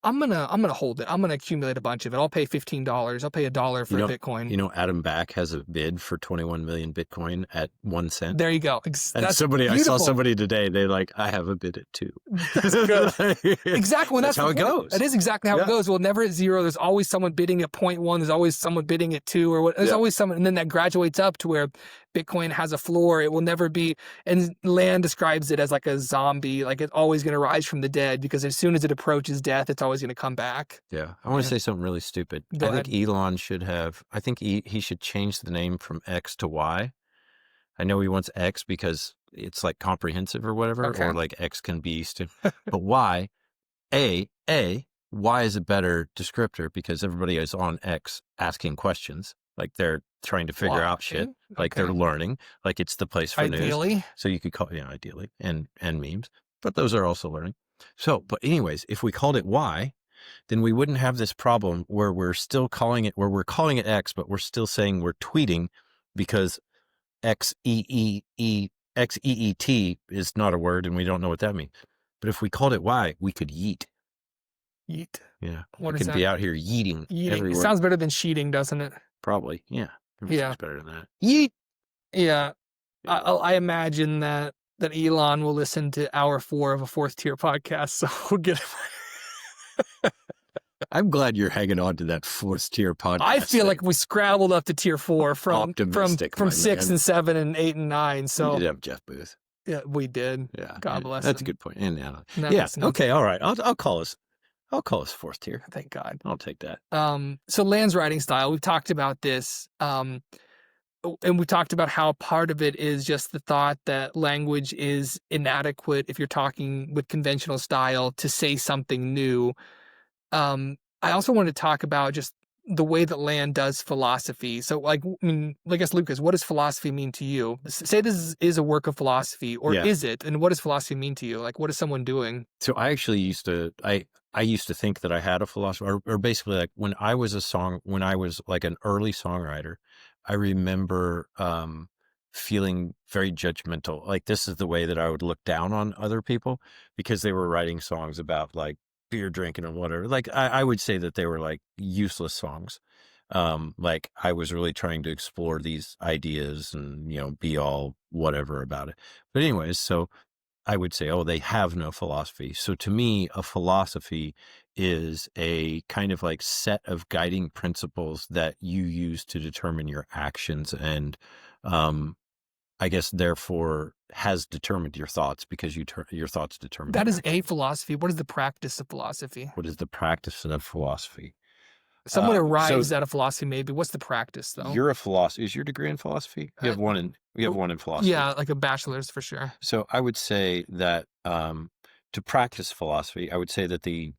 I'm gonna hold it. I'm gonna accumulate a bunch of it. I'll pay $15. I'll pay $1 for a Bitcoin. Adam Back has a bid for 21 million Bitcoin at 1 cent. There you go. And That's I saw somebody today. They I have a bid at 2. That's good. Exactly. That's how it goes. That is exactly how it goes. Well, never at 0. There's always someone bidding at 0.1. There's always someone bidding at 2 or what. There's always someone, and then that graduates up to where Bitcoin has a floor. It will never be. And Land describes it as like a zombie. Like it's always going to rise from the dead because as soon as it approaches death, it's always going to come back. Yeah. I want to say something really stupid. Go ahead. Think Elon should have. I think he should change the name from X to Y. I know he wants X because it's like comprehensive or whatever, or like X can be but Y, Y is a better descriptor because everybody is on X asking questions. Like they're trying to figure out shit. Like they're learning. Like it's the place for news. So you could call ideally, and memes. But those are also learning. So, but anyways, if we called it Y, then we wouldn't have this problem where we're calling it X, but we're still saying we're tweeting because XEET is not a word and we don't know what that means. But if we called it Y, we could yeet. Yeet. Yeah. We could be out here yeeting. It sounds better than sheeting, doesn't it? Probably. Yeah. It's better than that. Yeet. Yeah. I imagine that Elon will listen to hour 4 of a 4th tier podcast, so we'll get him. I'm glad you're hanging on to that 4th tier podcast. I feel like we scrabbled up to tier 4 from 6 and 7 and 8 and 9. So we did have Jeff Booth. Yeah, we did. Yeah, God bless. That's him. A good point. And okay, all right. I'll call us 4th tier. Thank God. I'll take that. So Land's writing style. We've talked about this. And we talked about how part of it is just the thought that language is inadequate if you're talking with conventional style to say something new. I also want to talk about just the way that Land does philosophy. So, I guess, Lucas, what does philosophy mean to you? Say this is a work of philosophy, or is it? And what does philosophy mean to you? Like, what is someone doing? So I actually used to think that I had a philosophy, or basically like when I was like an early songwriter, I remember feeling very judgmental. Like this is the way that I would look down on other people because they were writing songs about like beer drinking and whatever. Like I would say that they were like useless songs. Like I was really trying to explore these ideas and, be all whatever about it. But anyways, so I would say, they have no philosophy. So to me, a philosophy is a kind of like set of guiding principles that you use to determine your actions and, I guess therefore has determined your thoughts because your thoughts determine. That is a philosophy. What is the practice of philosophy? What is the practice of philosophy? Someone arrives at a philosophy, maybe. What's the practice, though? You're a philosopher. Is your degree in philosophy? We have one in philosophy. Yeah, like a bachelor's for sure. So I would say that to practice philosophy, I would say that the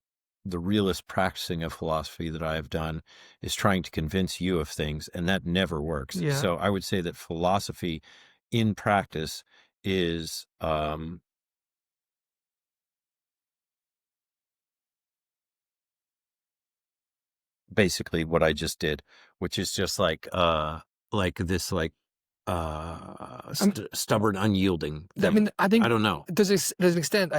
realist practicing of philosophy that I have done is trying to convince you of things, and that never works. Yeah. So I would say that philosophy in practice is basically what I just did, which is just like this stubborn unyielding thing. I think I don't know. There's an extent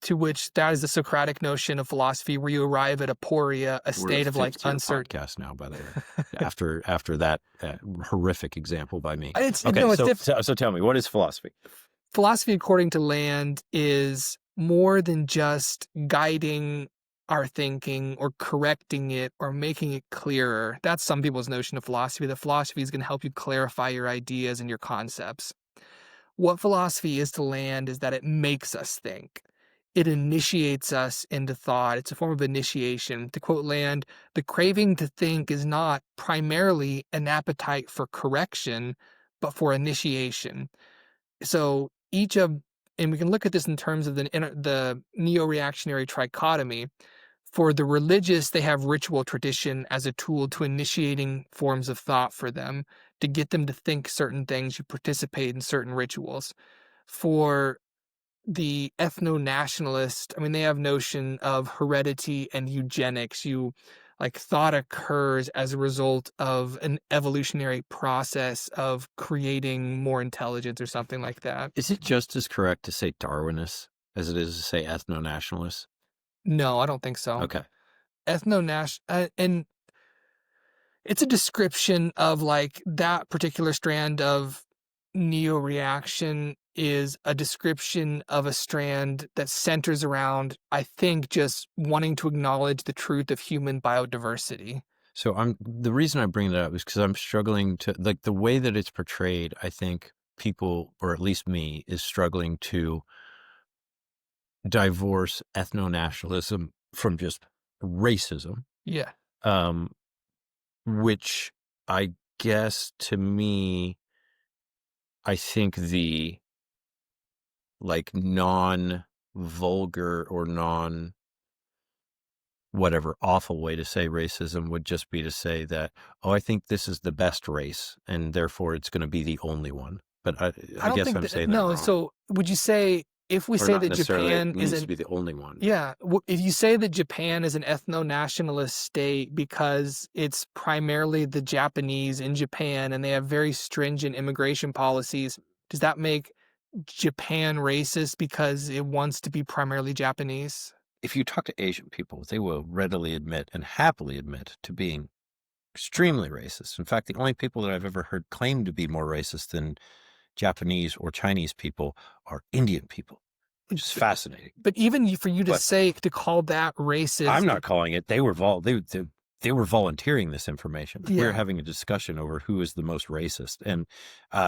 to which that is the Socratic notion of philosophy, where you arrive at aporia, a state of like uncertainty. Podcast now, by the way, after that horrific example by me. So tell me, what is philosophy? Philosophy, according to Land, is more than just guiding our thinking or correcting it or making it clearer. That's some people's notion of philosophy. That philosophy is going to help you clarify your ideas and your concepts. What philosophy is to Land is that it makes us think. It initiates us into thought. It's a form of initiation. To quote Land, the craving to think is not primarily an appetite for correction, but for initiation. So each of, and we can look at this in terms of the neo-reactionary trichotomy. For the religious, they have ritual tradition as a tool to initiating forms of thought for them, to get them to think certain things, you participate in certain rituals. For the ethno-nationalist, I mean, they have notion of heredity and eugenics. Thought occurs as a result of an evolutionary process of creating more intelligence or something like that. Is it just as correct to say Darwinist as it is to say ethno-nationalist? No, I don't think so. Okay. And it's a description of like that particular strand of neo-reaction is a description of a strand that centers around, I think, just wanting to acknowledge the truth of human biodiversity. So the reason I bring that up is because I'm struggling to, like, the way that it's portrayed, I think people, or at least me, is struggling to divorce ethno-nationalism from just racism, Yeah. um, which I guess to me, I think the like non-vulgar or non whatever awful way to say racism would just be to say that, oh, I think this is the best race and therefore it's going to be the only one. But I I don't guess think I'm that, saying that no. wrong. So would you say, if we Or say not that necessarily it Japan is needs to an, be the only one. yeah, if you say that Japan is an ethno-nationalist state because it's primarily the Japanese in Japan and they have very stringent immigration policies, does that make Japan racist because it wants to be primarily Japanese? If you talk to Asian people, they will readily admit and happily admit to being extremely racist. In fact, the only people that I've ever heard claim to be more racist than Japanese or Chinese people are Indian people, which is fascinating. But even for you to But say, to call that racist, I'm not calling it. They were they were volunteering this information. We were yeah, having a discussion over who is the most racist, and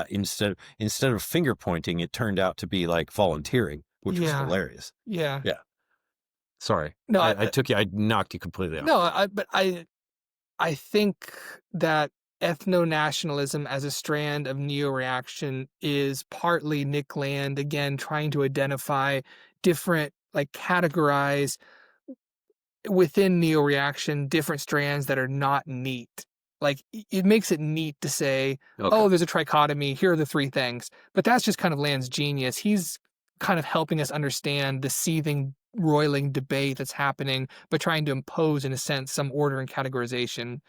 instead of finger pointing, it turned out to be like volunteering, which was yeah, hilarious. yeah. Yeah. Sorry, No, I knocked you completely off. no, but I think that ethno-nationalism as a strand of neo-reaction is partly Nick Land, again, trying to identify different, like categorize within neo-reaction, different strands that are not neat. Like it makes it neat to say, Okay. oh, there's a trichotomy, here are the three things. But that's just kind of Land's genius. He's kind of helping us understand the seething, roiling debate that's happening, but trying to impose, in a sense, some order and categorization.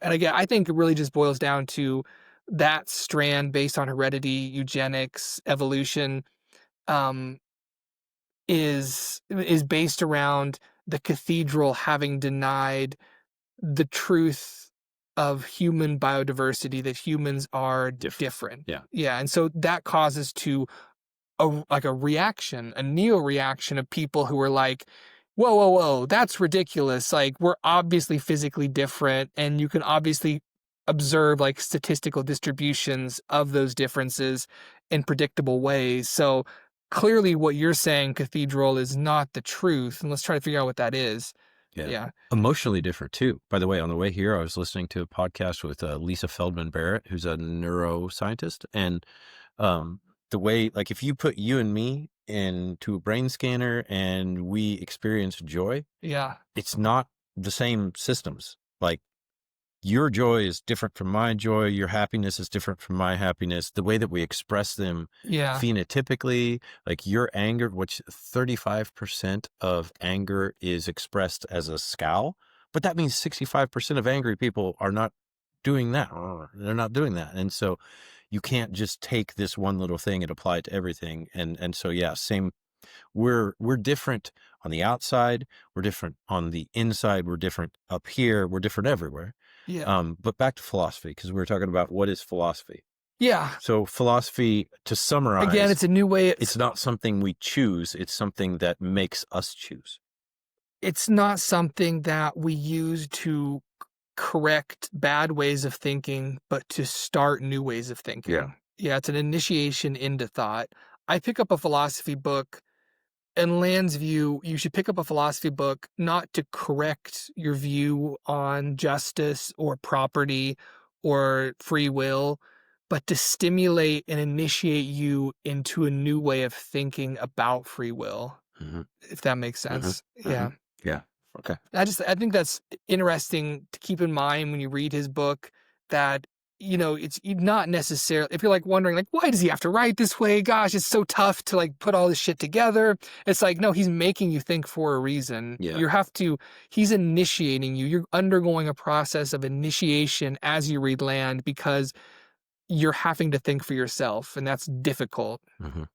And again, I think it really just boils down to that strand based on heredity, eugenics, evolution, um, is based around the cathedral having denied the truth of human biodiversity, that humans are different. Yeah. Yeah, and so that causes to a reaction, a neo-reaction of people who are like, "Whoa, whoa, whoa, that's ridiculous. Like, we're obviously physically different, and you can obviously observe like statistical distributions of those differences in predictable ways. So clearly what you're saying, cathedral, is not the truth. And let's try to figure out what that is." Yeah. Yeah. Emotionally different too. By the way, on the way here, I was listening to a podcast with Lisa Feldman Barrett, who's a neuroscientist, and the way, like, if you put you and me into a brain scanner and we experience joy, Yeah. it's not the same systems. Like, your joy is different from my joy. Your happiness is different from my happiness. The way that we express them Yeah. phenotypically, like your anger, which 35% of anger is expressed as a scowl, but that means 65% of angry people are not doing that. They're not doing that. And so you can't just take this one little thing and apply it to everything. And so, yeah, same. We're different on the outside. We're different on the inside. We're different up here. We're different everywhere. Yeah. But back to philosophy, because we were talking about what is philosophy. Yeah. So philosophy, to summarize, Again, it's a new way. It's not something we choose. It's something that makes us choose. It's not something that we use to correct bad ways of thinking, but to start new ways of thinking. Yeah. Yeah, it's an initiation into thought. I pick up a philosophy book. In Land's view, you should pick up a philosophy book not to correct your view on justice or property or free will, but to stimulate and initiate you into a new way of thinking about free will, if that makes sense. Yeah. Yeah. Okay. I think that's interesting to keep in mind when you read his book, that, it's not necessarily, if you're like wondering, like, why does he have to write this way? Gosh, it's so tough to like put all this shit together. It's like, no, he's making you think for a reason. Yeah. He's initiating you. You're undergoing a process of initiation as you read Land, because you're having to think for yourself, and that's difficult.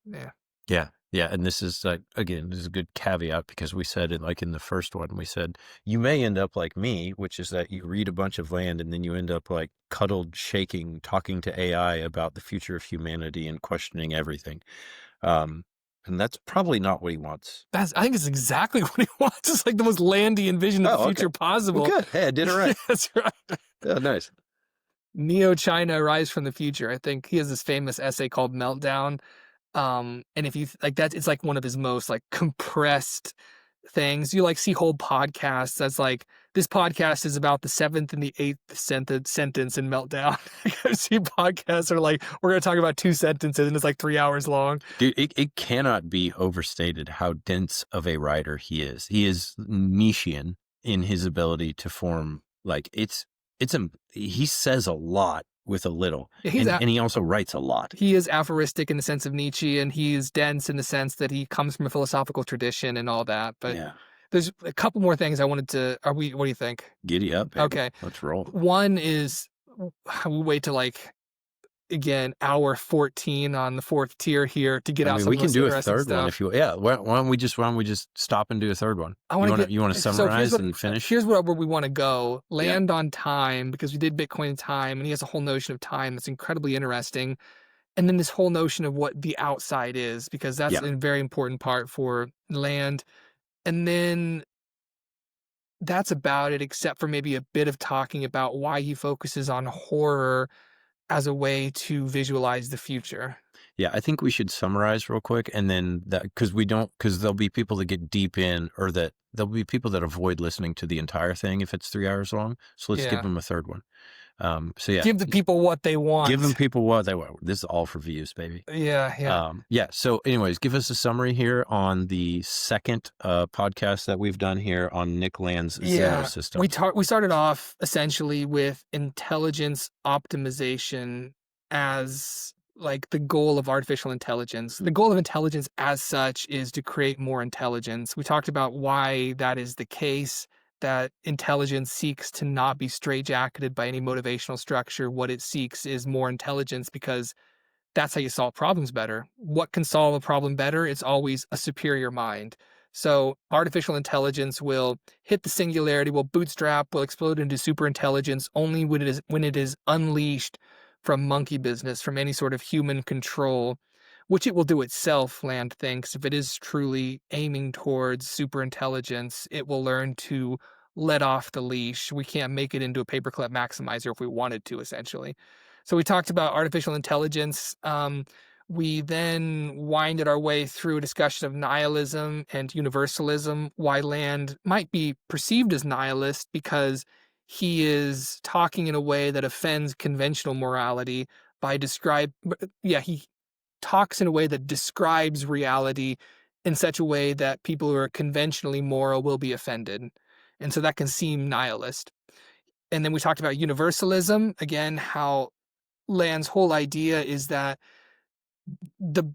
Yeah. Yeah. Yeah. And this is again, this is a good caveat, because we said it like in the first one, we said, you may end up like me, which is that you read a bunch of Land and then you end up like cuddled, shaking, talking to AI about the future of humanity and questioning everything. And that's probably not what he wants. I think it's exactly what he wants. It's like the most Landian vision of the future possible. Well, good. Hey, I did it right. That's right. Oh, nice. Neo-China Rise from the Future. I think he has this famous essay called Meltdown. And if you like that, it's like one of his most like compressed things. You like see whole podcasts that's like, this podcast is about the 7th and the 8th sentence in Meltdown. I see podcasts that are like, we're going to talk about 2 sentences and it's like 3 hours long. Dude, it cannot be overstated how dense of a writer he is. He is Nietzschean in his ability to form, like, he says a lot with a little, and he also writes a lot. He is aphoristic in the sense of Nietzsche, and he's dense in the sense that he comes from a philosophical tradition and all that. But there's a couple more things I wanted to. What do you think? Giddy up, baby. Okay, let's roll. One is, we wait to like, again, hour 14 on the 4th tier here to get out. We can do a third one if you. Yeah, why don't we just stop and do a third one? You want to summarize and finish? Here's where we want to go. Land on time, because we did Bitcoin time, and he has a whole notion of time that's incredibly interesting. And then this whole notion of what the outside is, because that's a very important part for Land. And then that's about it, except for maybe a bit of talking about why he focuses on horror as a way to visualize the future. Yeah, I think we should summarize real quick, and then because there'll be people that get deep in, or that there'll be people that avoid listening to the entire thing if it's 3 hours long. So let's give them a third one. Give the people what they want. Give them people what they want. This is all for views, baby. Yeah. So anyways, give us a summary here on the second podcast that we've done here on Nick Land's Xenosystems. We started off essentially with intelligence optimization as like the goal of artificial intelligence. The goal of intelligence as such is to create more intelligence. We talked about why that is the case, that intelligence seeks to not be straitjacketed by any motivational structure. What it seeks is more intelligence, because that's how you solve problems better. What can solve a problem better? It's always a superior mind. So artificial intelligence will hit the singularity, will bootstrap, will explode into super intelligence only when it is unleashed from monkey business, from any sort of human control, which it will do itself, Land thinks. If it is truly aiming towards super intelligence, it will learn to let off the leash. We can't make it into a paperclip maximizer if we wanted to, essentially. So we talked about artificial intelligence. We then winded our way through a discussion of nihilism and universalism, why Land might be perceived as nihilist, because he is talking in a way that offends conventional morality he talks in a way that describes reality in such a way that people who are conventionally moral will be offended. And so that can seem nihilist. And then we talked about universalism, again, how Land's whole idea is that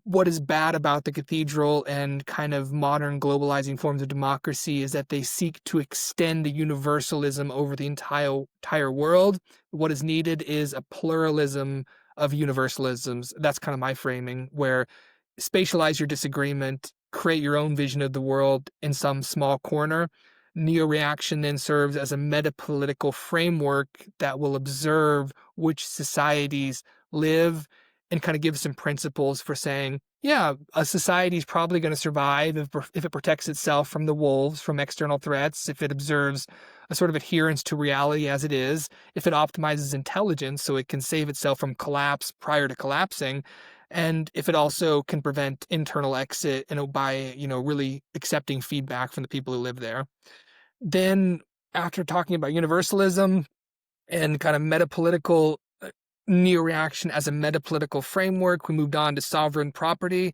what is bad about the cathedral and kind of modern globalizing forms of democracy is that they seek to extend a universalism over the entire world. What is needed is a pluralism of universalisms. That's kind of my framing, where spatialize your disagreement, create your own vision of the world in some small corner. Neo-reaction then serves as a meta-political framework that will observe which societies live and kind of give some principles for saying, yeah, a society is probably going to survive if it protects itself from the wolves, from external threats, if it observes a sort of adherence to reality as it is, if it optimizes intelligence so it can save itself from collapse prior to collapsing, and if it also can prevent internal exit by really accepting feedback from the people who live there. Then, after talking about universalism and kind of metapolitical neo-reaction as a meta-political framework. We moved on to sovereign property.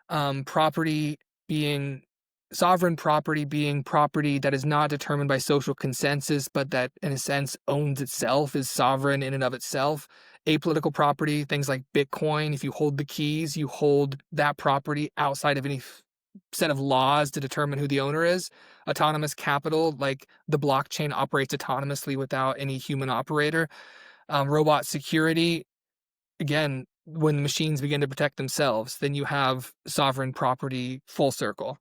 Property being sovereign property being property that is not determined by social consensus, but that in a sense owns itself, is sovereign in and of itself. Apolitical property, things like Bitcoin, if you hold the keys, you hold that property outside of any set of laws to determine who the owner is. Autonomous capital, like the blockchain operates autonomously without any human operator. Robot security, again, when the machines begin to protect themselves, then you have sovereign property full circle.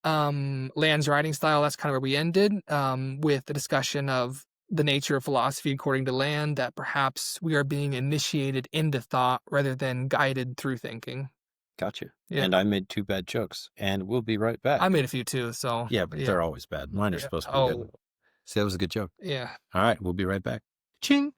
Land's writing style, that's kind of where we ended, with the discussion of the nature of philosophy according to Land, that perhaps we are being initiated into thought rather than guided through thinking. Gotcha. Yeah. And I made 2 bad jokes, and we'll be right back. I made a few too, so. Yeah, but they're always bad. Mine are supposed to be good. See, that was a good joke. Yeah. All right, we'll be right back. Ching!